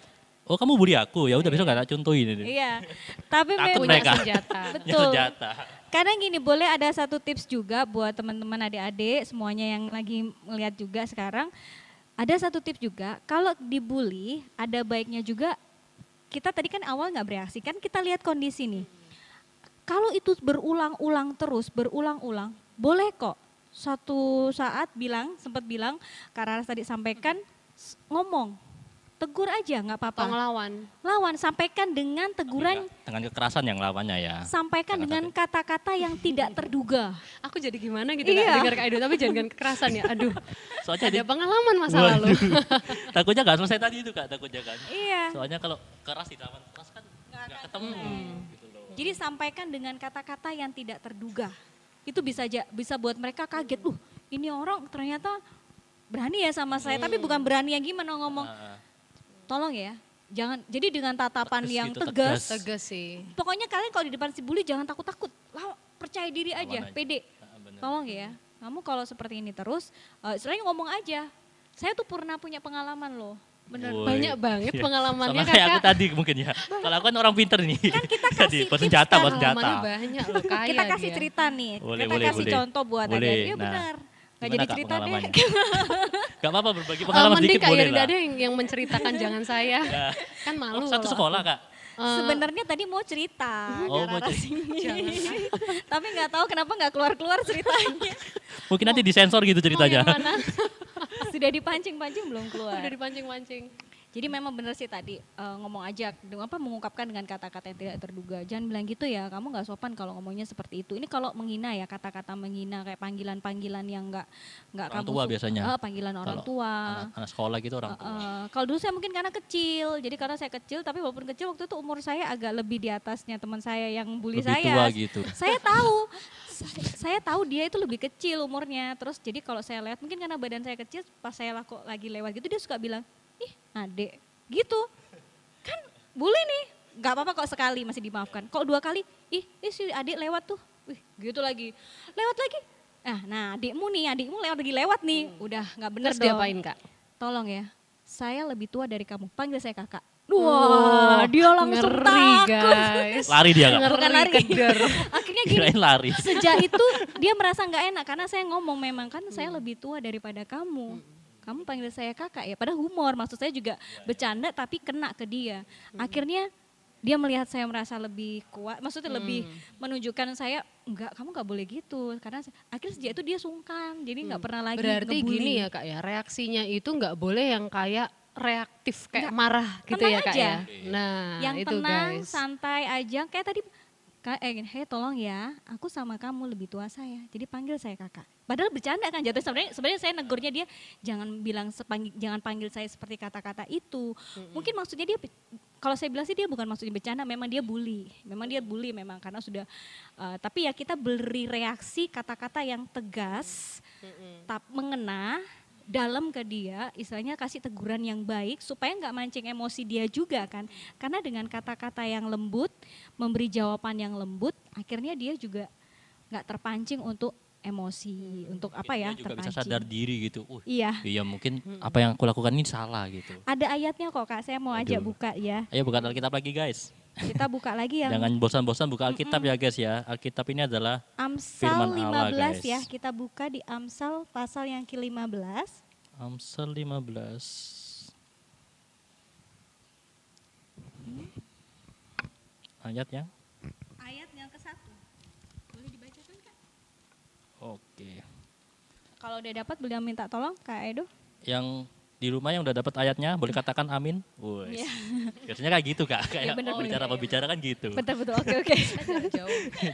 oh kamu bully aku, ya udah besok gak tak contohin ini. Iya, tapi Takut memang mereka. senjata. betul. Senjata. Karena gini, boleh ada satu tips juga buat teman-teman adik-adik semuanya yang lagi melihat juga sekarang. Ada satu tips juga, kalau dibully ada baiknya juga, kita tadi kan awal nggak bereaksi, kan kita lihat kondisi nih. Kalau itu berulang-ulang terus, berulang-ulang, boleh kok suatu saat sempat bilang, Kak Raras tadi sampaikan, ngomong, tegur aja nggak apa-apa. Atau ngelawan. Lawan, sampaikan dengan teguran, Dengan kekerasan yang lawannya ya. sampaikan Jangan dengan kata-kata yang tidak terduga. Aku jadi gimana gitu Iya. Kak, dengar Kak Edo, tapi jangan dengan kekerasan ya. Aduh, Soalnya ada pengalaman masa Waduh. lalu. takutnya nggak selesai tadi itu Kak, takutnya kan. Iya. Soalnya kalau keras dilawan keras kan nggak ketemu gitu loh. Jadi sampaikan dengan kata-kata yang tidak terduga. Itu bisa buat mereka kaget. Ini orang ternyata berani ya sama saya. Tapi bukan berani yang gimana ngomong. Tolong ya, jangan. Jadi dengan tatapan Tegas yang gitu, tegas. Tegas sih. Pokoknya kalian kalau di depan si bully jangan takut-takut. Percaya diri aja, Lawan aja. pede. Bener. Tolong ya. Kamu kalau seperti ini terus, istilahnya ngomong aja. Saya tuh pernah punya pengalaman loh. Bener. Woi. Banyak banget Iya. pengalamannya Sama kayak aku Kakak. tadi mungkin ya. Kalau aku kan orang pinter nih. Kan kita Tadi, kasih bawa tips senjata, kan. bawa senjata. Pengalamannya banyak loh, kaya Kita kasih dia. cerita nih. Boleh, kita boleh, kasih boleh. contoh buat Boleh. adik. Iya Nah, benar. Gak gimana, jadi Kak, cerita deh. pengalamannya? Gak apa-apa berbagi pengalaman Mending sedikit Kak boleh Yerida lah. ada yang menceritakan jangan saya. Ya. Kan malu. Satu kalau sekolah aku. Kak. Sebenarnya tadi mau cerita. Oh, Kak mau Raras cerita. ini. Tapi nggak tahu kenapa nggak keluar-keluar ceritanya. Mungkin nanti disensor gitu ceritanya. Mau yang mana? Sudah dipancing-pancing belum keluar. Udah dipancing-pancing. Jadi memang benar sih tadi ngomong aja, mengungkapkan dengan kata-kata yang tidak terduga. Jangan bilang gitu ya, kamu nggak sopan kalau ngomongnya seperti itu. Ini kalau menghina ya, kata-kata menghina kayak panggilan-panggilan yang nggak Orang kamu tua biasanya. panggilan orang Kalau tua. Anak sekolah gitu orang tua. Kalau dulu saya mungkin karena kecil, jadi karena saya kecil, tapi walaupun kecil waktu itu umur saya agak lebih di atasnya teman saya yang bully Lebih saya. tua gitu. Saya tahu dia itu lebih kecil umurnya. Terus jadi kalau saya lihat mungkin karena badan saya kecil, pas saya lagi lewat gitu dia suka bilang, ih adek, gitu. Kan bully nih, nggak apa-apa kok sekali masih dimaafkan. Kalau 2 kali, ih si adik lewat tuh, wih gitu lagi, lewat lagi. Nah adikmu lewat nih, udah nggak bener Terus dong. diapain Kak? Tolong ya, saya lebih tua dari kamu, panggil saya kakak. Wah, dia langsung ngeri, takut. guys. Lari dia Kak. Bukan lari. Keder. Akhirnya gini, Kirain lari. sejak itu dia merasa nggak enak karena saya ngomong memang kan saya lebih tua daripada kamu. Kamu panggil saya kakak ya, padahal humor, maksud saya juga bercanda tapi kena ke dia. Akhirnya dia melihat saya merasa lebih kuat, maksudnya lebih menunjukkan saya enggak, kamu nggak boleh gitu. Karena akhirnya sejak itu dia sungkan, jadi nggak pernah lagi Berarti ngebully. gini ya Kak ya, reaksinya itu nggak boleh yang kayak reaktif kayak marah gitu tenang ya Kak aja. ya. Nah, Yang itu tenang, guys. santai aja. Kayak tadi, hei tolong ya, aku sama kamu lebih tua saya, jadi panggil saya kakak. Padahal bercanda kan jatuh, sebenarnya saya negurnya dia jangan panggil saya seperti kata-kata itu. Mungkin maksudnya dia, kalau saya bilang sih dia bukan maksudnya bercanda, memang dia bully memang karena sudah. Tapi ya kita beri reaksi kata-kata yang tegas, mengena dalam ke dia, istilahnya kasih teguran yang baik supaya nggak mancing emosi dia juga kan. Karena dengan kata-kata yang lembut, memberi jawaban yang lembut, akhirnya dia juga nggak terpancing untuk emosi, untuk apa ya, Dia juga terpancing. bisa sadar diri gitu. Iya, Iya mungkin apa yang aku lakukan ini salah gitu. ada ayatnya kok Kak, saya mau ajak Aduh. buka ya. Ayo buka Alkitab lagi guys. Kita buka lagi yang Jangan bosan-bosan buka Alkitab ya guys ya. Alkitab ini adalah Amsal firman Allah, 15 ya, guys. kita buka di Amsal pasal yang ke-15. Amsal 15. Ayat yang? Ayat yang ke-1. Boleh dibacakan Kak? Oke. Kalau udah dapat boleh minta tolong Kak Edo. Yang di rumah yang udah dapat ayatnya boleh katakan amin. Woi. Iya. Biasanya kayak gitu Kak. Kayak bener, bener. bicara kan gitu. Betul, oke.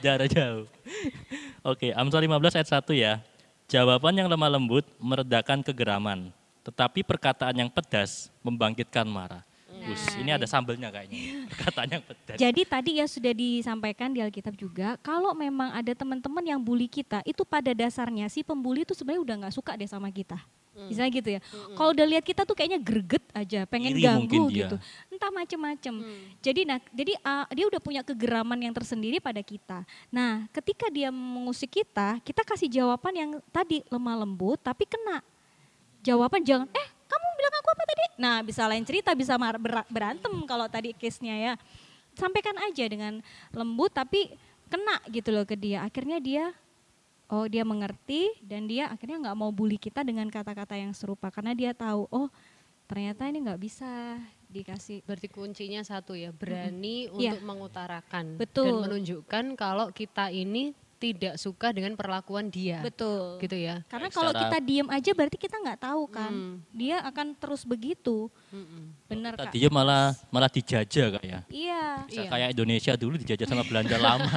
Jarak jauh. Oke, Amsal 15 ayat 1 ya. Jawaban yang lemah lembut meredakan kegeraman, tetapi perkataan yang pedas membangkitkan marah. Ini ada sambelnya kayaknya. Perkataan yang pedas. Jadi tadi ya sudah disampaikan di Alkitab juga, kalau memang ada teman-teman yang bully kita, itu pada dasarnya si pembuli itu sebenarnya udah nggak suka deh sama kita. Misalnya gitu ya. Kalau udah lihat kita tuh kayaknya greget aja, pengen Iri ganggu mungkin dia. gitu. Entah macem-macem. Jadi dia udah punya kegeraman yang tersendiri pada kita. Nah, ketika dia mengusik kita, kita kasih jawaban yang tadi lemah lembut tapi kena. Jawaban jangan, kamu bilang aku apa tadi? Nah, bisa lain cerita, bisa berantem kalau tadi case-nya ya. Sampaikan aja dengan lembut tapi kena gitu loh ke dia. Akhirnya dia mengerti dan dia akhirnya nggak mau bully kita dengan kata-kata yang serupa. Karena dia tahu, ternyata ini nggak bisa dikasih. Berarti kuncinya satu ya, berani Iya. untuk mengutarakan. Betul. Dan menunjukkan kalau kita ini tidak suka dengan perlakuan dia. Betul. Gitu ya. Karena Baik, kalau secara- kita diem aja berarti kita nggak tahu kan. Dia akan terus begitu. Benar Kak. Tadinya malah dijajah Kak ya. Iya. Bisa Iya. kayak Indonesia dulu dijajah sama Belanda lama.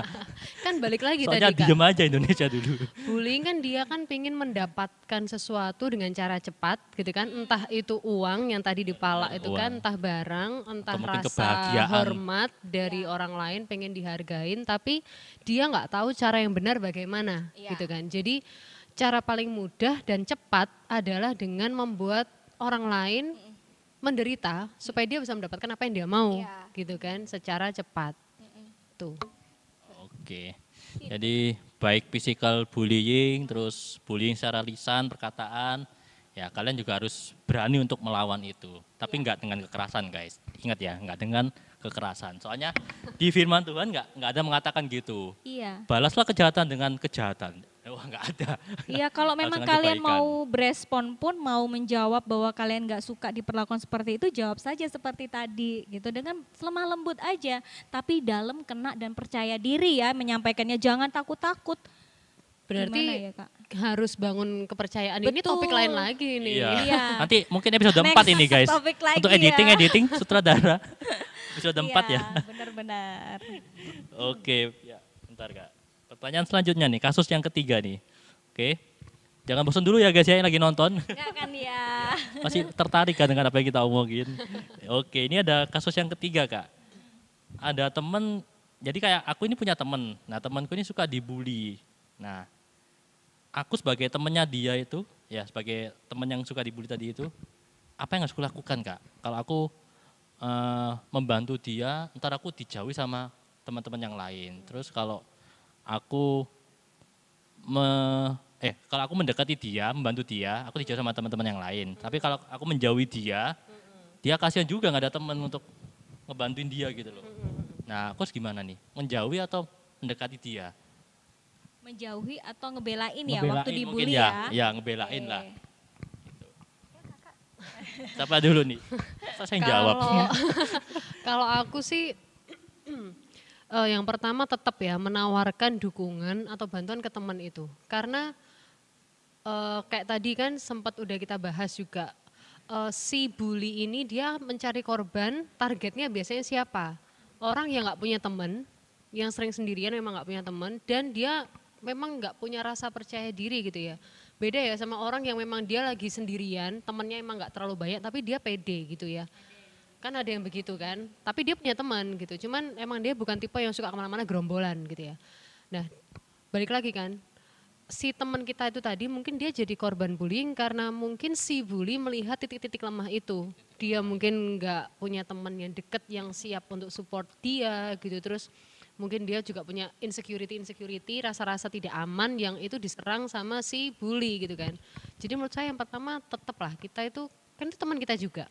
Kan balik lagi Soalnya tadi Kak. diem aja Indonesia dulu. Bullying kan dia kan pengen mendapatkan sesuatu dengan cara cepat gitu kan. Entah itu uang yang tadi dipala itu Uang. kan, entah barang, entah Atau mungkin rasa kebahagiaan. hormat dari orang lain pengen dihargain. Tapi dia nggak tahu cara yang benar bagaimana Iya. gitu kan. Jadi cara paling mudah dan cepat adalah dengan membuat orang lain menderita supaya dia bisa mendapatkan apa yang dia mau Iya. gitu kan secara cepat. Tuh. Oke. Jadi baik physical bullying, terus bullying secara lisan, perkataan, ya kalian juga harus berani untuk melawan itu. Tapi nggak dengan kekerasan guys. Ingat ya, nggak dengan kekerasan. Soalnya di firman Tuhan nggak ada mengatakan gitu. Iya. Balaslah kejahatan dengan kejahatan. Wah nggak ada. Iya kalau Harus memang dengan kalian kebaikan. mau berespon pun mau menjawab bahwa kalian nggak suka diperlakukan seperti itu, jawab saja seperti tadi gitu dengan lemah lembut aja, tapi dalam kena dan percaya diri ya menyampaikannya, jangan takut-takut. Berarti Gimana ya, Kak? harus bangun kepercayaan. Ini Betul. topik lain lagi nih. Iya. Iya. Nanti mungkin episode 4 Next ini guys. topik lagi Untuk ya. editing sutradara. Episode 4 ya. Benar-benar. Oke, ya, bentar Kak. Pertanyaan selanjutnya nih, kasus yang ketiga nih. Oke. Jangan bosan dulu ya guys ya yang lagi nonton. Enggak kan ya. Masih tertarik kan dengan apa yang kita omongin. Oke, ini ada kasus yang ketiga Kak. Ada temen, jadi kayak aku ini punya temen. Nah temanku ini suka dibully. Nah aku sebagai temennya dia itu, ya sebagai temen yang suka dibully tadi itu, apa yang harus aku lakukan Kak? Kalau aku membantu dia, ntar aku dijauhi sama teman-teman yang lain. Terus kalau aku kalau aku mendekati dia, membantu dia, aku dijauh sama teman-teman yang lain. Tapi kalau aku menjauhi dia, dia kasihan juga nggak ada teman untuk ngebantuin dia gitu loh. Nah, aku harus gimana nih? Menjauhi atau mendekati dia? Menjauhi atau ngebelain ya Ngebelain waktu mungkin dibully ya. Ya, ngebelain Oke. lah. Siapa dulu nih? Saya yang jawab. Kalau aku sih yang pertama tetap ya menawarkan dukungan atau bantuan ke teman itu. Karena kayak tadi kan sempat udah kita bahas juga, si bully ini dia mencari korban, targetnya biasanya siapa? Orang yang nggak punya teman, yang sering sendirian memang nggak punya teman, dan dia memang nggak punya rasa percaya diri gitu ya. Beda ya sama orang yang memang dia lagi sendirian, temennya emang nggak terlalu banyak, tapi dia pede gitu ya. Kan ada yang begitu kan, tapi dia punya teman gitu, cuman emang dia bukan tipe yang suka kemana-mana gerombolan gitu ya. Nah balik lagi kan, si teman kita itu tadi mungkin dia jadi korban bullying karena mungkin si bully melihat titik-titik lemah itu. Dia mungkin nggak punya teman yang deket yang siap untuk support dia gitu, terus mungkin dia juga punya insecurity, rasa-rasa tidak aman yang itu diserang sama si bully gitu kan. Jadi menurut saya yang pertama tetaplah kita itu, kan itu teman kita juga.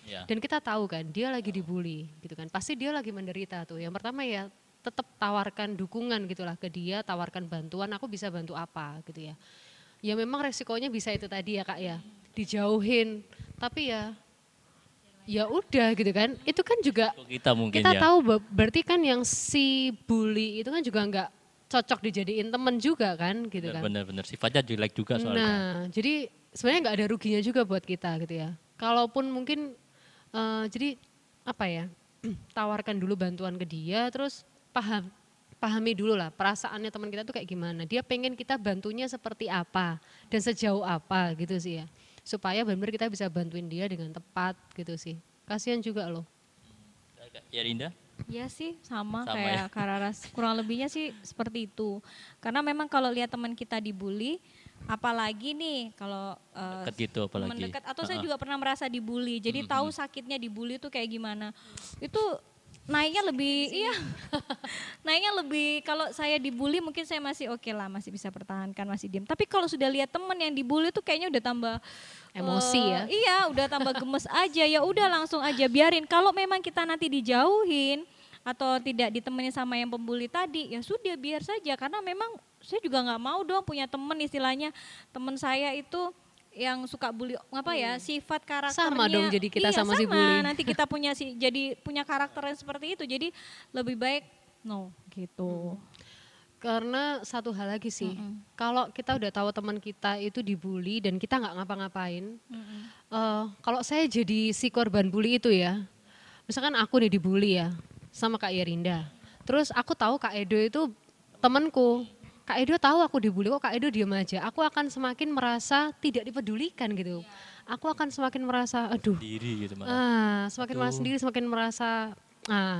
Ya. Dan kita tahu kan dia lagi dibully gitu kan. Pasti dia lagi menderita tuh. Yang pertama ya tetap tawarkan dukungan gitulah ke dia, tawarkan bantuan, aku bisa bantu apa gitu ya. Ya memang resikonya bisa itu tadi ya Kak ya, dijauhin. Tapi ya udah gitu kan. Itu kan juga Kita mungkin kita ya. tahu berarti kan yang si bully itu kan juga nggak cocok dijadiin temen juga kan gitu kan. Bener-bener, sifatnya jelek juga soalnya. Nah jadi sebenarnya nggak ada ruginya juga buat kita gitu ya. Kalaupun mungkin jadi apa ya, tawarkan dulu bantuan ke dia, terus pahami dulu lah perasaannya teman kita tuh kayak gimana. Dia pengen kita bantunya seperti apa dan sejauh apa gitu sih ya. Supaya benar-benar kita bisa bantuin dia dengan tepat gitu sih. Kasihan juga loh. Ya Rinda? Ya sih sama Sama kayak ya. Kararas, kurang lebihnya sih seperti itu. Karena memang kalau lihat teman kita dibully, apalagi nih kalau Deket gitu apalagi. mendekat, atau saya juga pernah merasa dibully, jadi tahu sakitnya dibully itu kayak gimana. Itu naiknya lebih, iya, naiknya lebih. Kalau saya dibully mungkin saya masih oke lah, masih bisa pertahankan, masih diem. Tapi kalau sudah lihat teman yang dibully tuh kayaknya udah tambah Emosi ya. Iya, udah tambah gemes aja. Ya udah langsung aja biarin. Kalau memang kita nanti dijauhin atau tidak ditemani sama yang pembuli tadi, ya sudah biar saja. Karena memang saya juga nggak mau dong punya teman, istilahnya teman saya itu yang suka bully, sifat karakternya. Sama dong jadi kita iya, sama si bully. Nanti kita jadi punya karakter yang seperti itu. Jadi lebih baik no gitu. Karena satu hal lagi sih, kalau kita udah tahu teman kita itu dibully dan kita nggak ngapa-ngapain, kalau saya jadi si korban bully itu ya, misalkan aku nih dibully ya sama Kak Yerinda, terus aku tahu Kak Edo itu temanku, Kak Edo tahu aku dibully, kok Kak Edo diam aja, aku akan semakin merasa tidak dipedulikan gitu. Aku akan semakin merasa, aduh, Diri gitu malah. semakin merasa sendiri, semakin merasa,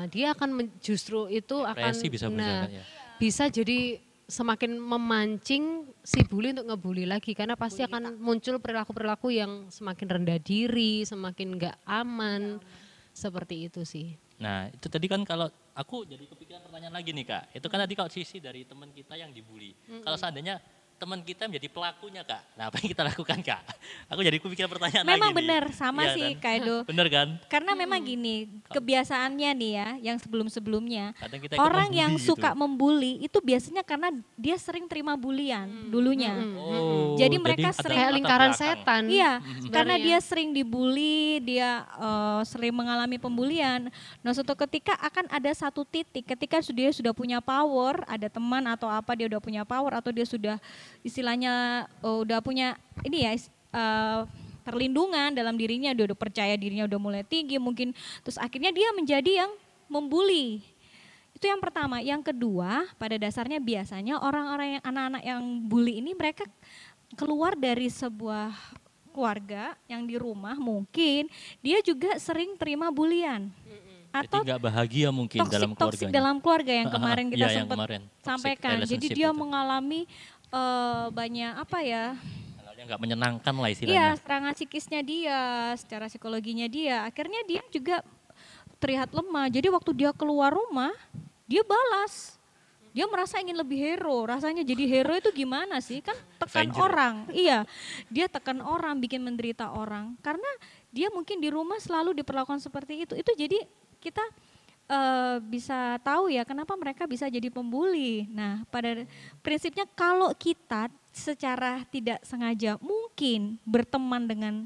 dia akan justru itu akan, Depresi bisa berjalan ya. bisa jadi semakin memancing si bully untuk ngebully lagi karena pasti akan muncul perilaku-perilaku yang semakin rendah diri, semakin nggak aman, seperti itu sih. Nah itu tadi kan kalau aku jadi kepikiran pertanyaan lagi nih Kak. Itu kan tadi kalau sisi dari teman kita yang dibully. Kalau seandainya teman kita menjadi pelakunya Kak. Nah apa yang kita lakukan Kak? Aku jadi kepikiran pertanyaan Memang lagi nih. benar, sama Iya sih kan? Kak Edo. Bener kan? Karena memang gini, kebiasaannya nih ya, yang sebelum-sebelumnya, Kadang kita ikut orang yang membuli suka gitu. membuli itu biasanya karena dia sering terima bulian dulunya. Oh, Jadi mereka ada sering- Kayak latar lingkaran belakang. setan. Iya, karena sebenarnya. dia sering dibully, dia sering mengalami pembulian. Nah, suatu ketika akan ada satu titik ketika dia sudah punya power, ada teman atau apa dia udah punya power atau dia sudah istilahnya udah punya ini ya perlindungan dalam dirinya, dia udah percaya dirinya udah mulai tinggi mungkin, terus akhirnya dia menjadi yang membuli. Itu yang pertama. Yang kedua, pada dasarnya biasanya orang-orang yang anak-anak yang bully ini mereka keluar dari sebuah keluarga yang di rumah mungkin dia juga sering terima bulian Jadi atau nggak bahagia mungkin dalam toksik keluarganya. dalam keluarga yang kemarin kita Iya, yang sempat kemarin, toxic sampaikan. Jadi relationship dia itu. mengalami banyak apa ya? Hal yang nggak menyenangkan lah Iya, istilahnya. serangan psikisnya dia, secara psikologinya dia. Akhirnya dia juga terlihat lemah. Jadi waktu dia keluar rumah, dia balas. Dia merasa ingin lebih hero. Rasanya jadi hero itu gimana sih? Kan tekan Avenger. orang. Iya, dia tekan orang, bikin menderita orang. Karena dia mungkin di rumah selalu diperlakukan seperti itu. Itu jadi kita bisa tahu ya kenapa mereka bisa jadi pembuli. Nah, pada prinsipnya kalau kita secara tidak sengaja mungkin berteman dengan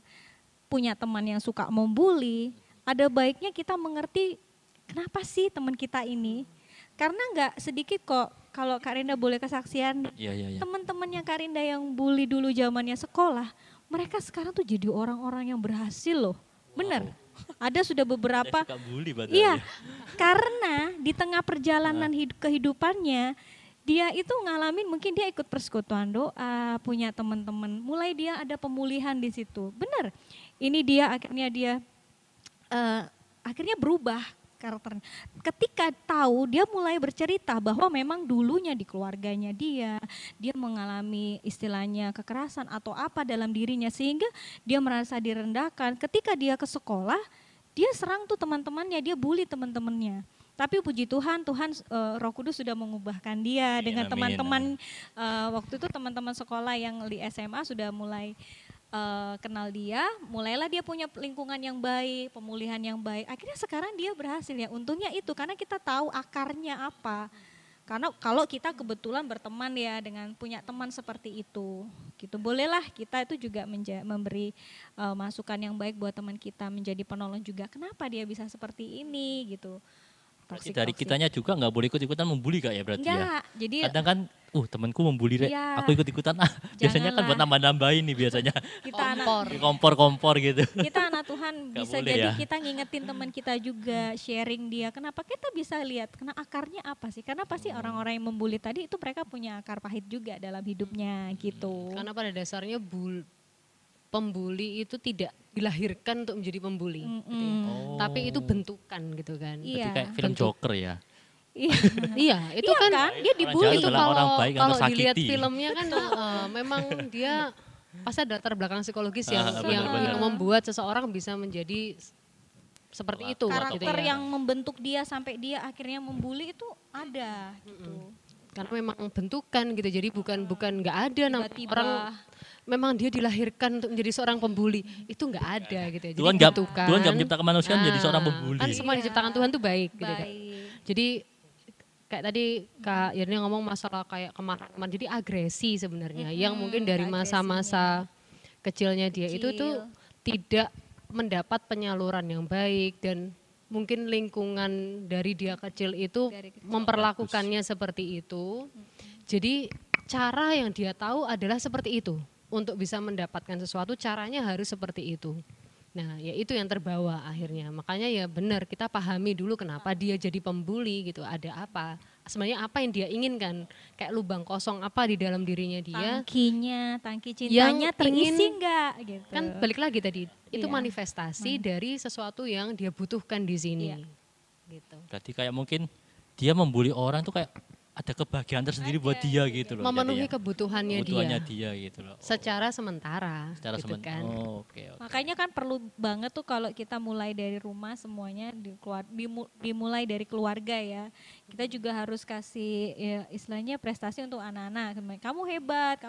punya teman yang suka membuli, ada baiknya kita mengerti kenapa sih teman kita ini. Karena nggak sedikit kok kalau Kak Rinda boleh kesaksian, Iya, iya, iya. teman-temannya Kak Rinda yang bully dulu zamannya sekolah, mereka sekarang tuh jadi orang-orang yang berhasil loh. Bener. Ada sudah beberapa. Suka bully padahal Iya, ya. karena di tengah perjalanan kehidupannya, dia itu ngalamin mungkin dia ikut persekutuan doa, punya teman-teman, mulai dia ada pemulihan di situ. Benar, ini dia akhirnya berubah karakternya. Ketika tahu dia mulai bercerita bahwa memang dulunya di keluarganya dia mengalami istilahnya kekerasan atau apa dalam dirinya sehingga dia merasa direndahkan. Ketika dia ke sekolah, dia serang tuh teman-temannya, dia bully teman-temannya. Tapi puji Tuhan, Roh Kudus sudah mengubahkan dia dengan amin, teman-teman waktu itu teman-teman sekolah yang di SMA sudah mulai kenal dia, mulailah dia punya lingkungan yang baik, pemulihan yang baik. Akhirnya sekarang dia berhasil ya. Untungnya itu karena kita tahu akarnya apa. Karena kalau kita kebetulan berteman ya dengan punya teman seperti itu, gitu. Bolehlah kita itu juga memberi masukan yang baik buat teman kita, menjadi penolong juga. Kenapa dia bisa seperti ini gitu. Berarti dari kitanya juga nggak boleh ikut-ikutan membuli Kak ya berarti ya. Enggak, jadi Kadang kan, temanku membuli Rek, Iya. aku ikut-ikutan Biasanya kan Janganlah. buat nambah-nambahin nih biasanya. kita anak Kompor-kompor gitu. kita anak Tuhan Nggak bisa boleh jadi ya. kita ngingetin teman kita juga, sharing dia. Kenapa kita bisa lihat karena akarnya apa sih? Karena pasti orang-orang yang membuli tadi itu mereka punya akar pahit juga dalam hidupnya gitu. Karena pada dasarnya pembuli itu tidak dilahirkan untuk menjadi pembuli, gitu ya. Oh. Tapi itu bentukan gitu kan. Iya. Berarti kayak film Joker ya. Iya. Iya, itu Iya kan, kan? Dia Orang dibully jahat itu adalah kalau orang baik yang kalau dilihat tersakiti. filmnya kan memang dia pasti ada latar belakang psikologis yang benar-benar. membuat seseorang bisa menjadi seperti itu gitu Karakter ya. yang membentuk dia sampai dia akhirnya membuli itu ada gitu. Karena memang bentukan gitu, jadi bukan nggak ada Tiba-tiba. orang memang dia dilahirkan untuk menjadi seorang pembuli, itu nggak ada gitu ya. Jadi Tuhan nggak bentukan. Tuhan nggak menciptakan manusia menjadi seorang pembuli. Kan semua diciptakan Tuhan tuh baik gitu kan. Baik. Jadi kayak tadi Kak Yerni ngomong masalah kayak kemarin, jadi agresi sebenarnya yang mungkin dari masa-masa kecilnya dia itu tuh tidak mendapat penyaluran yang baik dan mungkin lingkungan dari dia kecil itu Dari kecil. memperlakukannya seperti itu. Jadi cara yang dia tahu adalah seperti itu. Untuk bisa mendapatkan sesuatu caranya harus seperti itu. Nah, ya itu yang terbawa akhirnya. Makanya ya benar kita pahami dulu kenapa dia jadi pembuli gitu. Ada apa? Sebenarnya apa yang dia inginkan? Kayak lubang kosong apa di dalam dirinya dia? Tangki Yang cintanya terisi ingin- enggak gitu. Kan balik lagi tadi, itu Iya. manifestasi dari sesuatu yang dia butuhkan di sini. Iya. Gitu. Berarti kayak mungkin dia membuli orang tuh kayak ada kebahagiaan tersendiri buat dia gitu loh. Memenuhi jadi ya. kebutuhannya Kebutuhannya dia. dia gitu loh. Secara sementara. Secara gitu kan. Oh, oke. Makanya kan perlu banget tuh kalau kita mulai dari rumah semuanya dimulai dari keluarga ya. Kita juga harus kasih ya, istilahnya prestasi untuk anak-anak. Kamu hebat,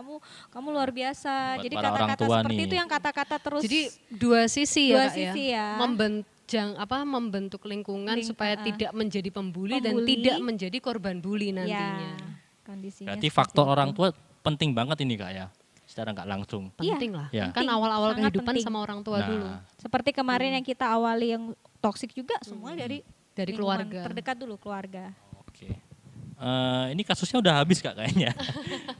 kamu luar biasa. Buat Jadi para orang kata-kata tua seperti nih. itu yang kata-kata terus Jadi dua sisi Dua ya Kak sisi ya. membentuk lingkungan supaya ah. tidak menjadi pembuli dan Pembuli. tidak menjadi korban bully ya nantinya. kondisinya. Berarti seperti faktor itu. orang tua penting banget ini Kak ya. Secara nggak langsung. Iya, Penting lah. Ya. Kan penting, awal-awal sangat kehidupan penting. sama orang tua dulu. Seperti kemarin yang kita awali yang toksik juga semua dari Dari lingkungan keluarga. terdekat dulu keluarga. Oke. Ini kasusnya udah habis Kak kayaknya.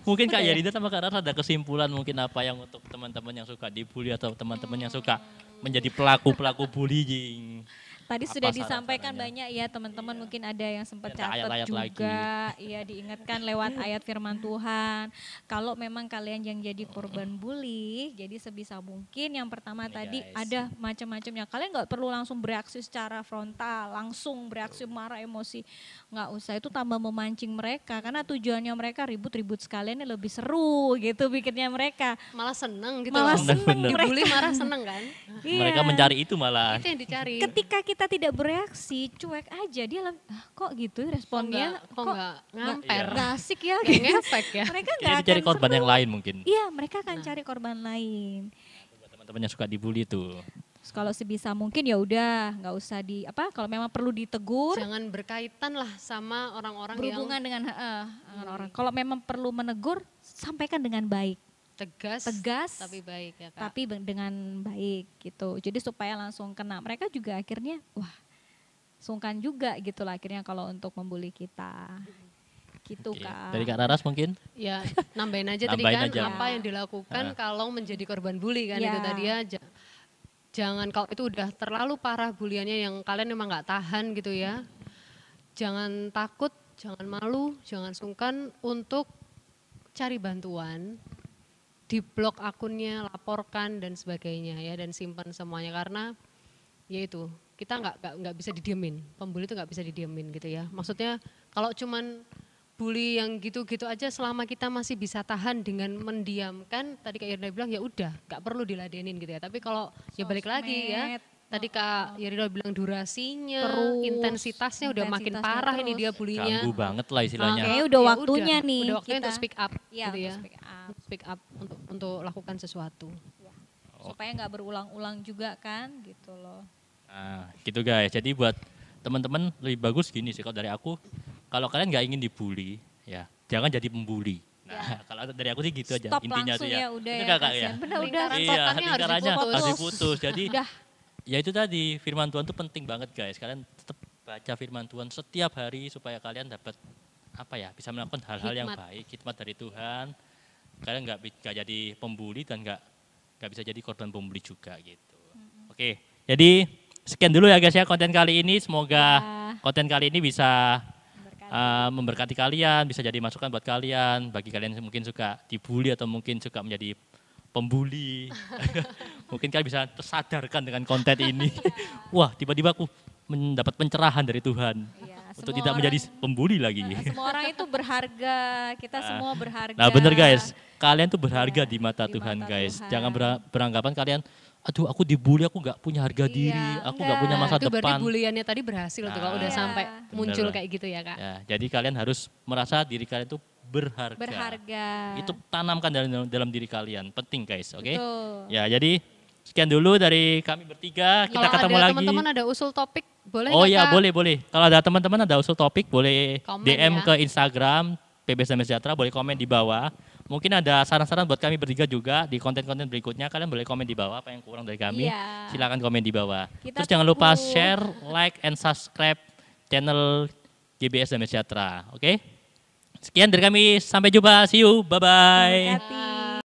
Mungkin Kak Yarida sama Kak Rara ada kesimpulan mungkin apa yang untuk teman-teman yang suka dibully atau teman-teman yang suka menjadi pelaku bullying. Tadi Apa sudah saran-sarannya? disampaikan banyak ya teman-teman mungkin ada yang sempat Ada catat ayat-ayat juga, iya diingatkan lewat ayat firman Tuhan. Kalau memang kalian yang jadi korban bully, jadi sebisa mungkin yang pertama Nih, tadi guys. ada macam-macamnya. Kalian nggak perlu langsung bereaksi secara frontal, langsung bereaksi marah emosi, nggak usah itu tambah memancing mereka karena tujuannya mereka ribut-ribut sekalian ini lebih seru gitu bikinnya mereka. Malah seneng gitu Malah loh. seneng Bener. Dibully marah seneng kan? Mereka Iya. mencari itu malah. Itu yang dicari. Ketika kita tidak bereaksi, cuek aja dia kok gitu responnya Kok nggak ngamper. nggak asik ya Nggak gitu. ngefek ya. Mereka Jadi nggak dicari akan korban seneng. yang lain mungkin. Iya, mereka akan cari korban lain. Buat teman-teman yang suka dibully tuh. Terus kalau sebisa mungkin ya udah nggak usah kalau memang perlu ditegur Jangan berkaitan lah sama orang-orang yang berhubungan dengan dengan orang. Kalau memang perlu menegur sampaikan dengan baik, tegas, tapi baik ya Kak. tapi dengan baik gitu. Jadi supaya langsung kena. Mereka juga akhirnya sungkan juga gitu lah akhirnya kalau untuk membuli kita. Gitu Oke. Kak. Dari Kak Raras mungkin? Ya nambahin aja tadi Nambahin kan aja. apa yang dilakukan kalau menjadi korban bully kan Ya. itu tadi ya. Jangan kalau itu udah terlalu parah buliannya yang kalian memang nggak tahan gitu ya. Jangan takut, jangan malu, jangan sungkan untuk cari bantuan. Di blok akunnya, laporkan dan sebagainya ya dan simpan semuanya karena ya itu kita nggak bisa didiemin. Pembuli itu nggak bisa didiemin gitu ya. Maksudnya kalau cuman bully yang gitu-gitu aja selama kita masih bisa tahan dengan mendiamkan tadi Kak Yarida bilang ya udah nggak perlu diladenin gitu ya. Tapi kalau ya balik lagi ya. Sosmed. Tadi Kak Yarida bilang durasinya, Terus, intensitasnya udah makin intensitasnya parah ini terus. dia bulinya. Ganggu banget lah istilahnya. Kayaknya udah Ya waktunya nih Udah waktunya kita. untuk speak up Iya, gitu ya. untuk speak up. Speak up untuk lakukan sesuatu. Supaya nggak berulang-ulang juga kan gitu loh. Nah, gitu guys. Jadi buat teman-teman lebih bagus gini sih kalau dari aku, kalau kalian nggak ingin dibully, ya jangan jadi pembuli. Nah, kalau dari aku sih gitu aja Stop intinya langsung tuh ya. ya udah Bener ya. nggak, Kak, kasihan. ya? Bener udah. Lingkaran Iya, setannya harus lingkarannya diputus. harus diputus. Jadi Udah. ya itu tadi firman Tuhan tuh penting banget guys. Kalian tetap baca firman Tuhan setiap hari supaya kalian dapat apa ya, bisa melakukan hal-hal yang Hikmat. baik, hikmat dari Tuhan. Kalian nggak jadi pembuli dan nggak bisa jadi korban pembuli juga gitu. Oke, jadi sekian dulu ya guys ya konten kali ini. Semoga konten kali ini bisa memberkati kalian, bisa jadi masukan buat kalian. Bagi kalian yang mungkin suka dibully atau mungkin suka menjadi pembuli, mungkin kalian bisa tersadarkan dengan konten ini. Wah, tiba-tiba aku mendapat pencerahan dari Tuhan Iya, untuk semua tidak menjadi pembuli lagi. Semua orang itu berharga, kita semua berharga. Nah bener guys, kalian tuh berharga di mata di Tuhan mata guys. Tuhan. Jangan beranggapan kalian, aduh aku dibully, aku nggak punya harga Iya, diri, aku nggak punya enggak. masa Itu berarti depan. buliannya tadi berhasil tuh kalau udah Iya. sampai muncul Bener. kayak gitu ya Kak. Ya, jadi kalian harus merasa diri kalian itu berharga. Berharga. Itu tanamkan dalam diri kalian, penting guys, oke? Betul. Ya, jadi sekian dulu dari kami bertiga. Kita Kalau ketemu ada lagi. teman-teman ada usul topik boleh Oh nggak, ya, Kak? boleh. Kalau ada teman-teman ada usul topik, boleh Komen DM ya. ke Instagram PBS Damai Sejahtera, boleh komen di bawah. Mungkin ada saran-saran buat kami bertiga juga di konten-konten berikutnya. Kalian boleh komen di bawah apa yang kurang dari kami. Iya. Silakan komen di bawah. Kita Terus jangan lupa tunggu. share, like, and subscribe channel GBS Damai Sejahtera. Oke? Sekian dari kami. Sampai jumpa. See you. Bye-bye. Terima kasih.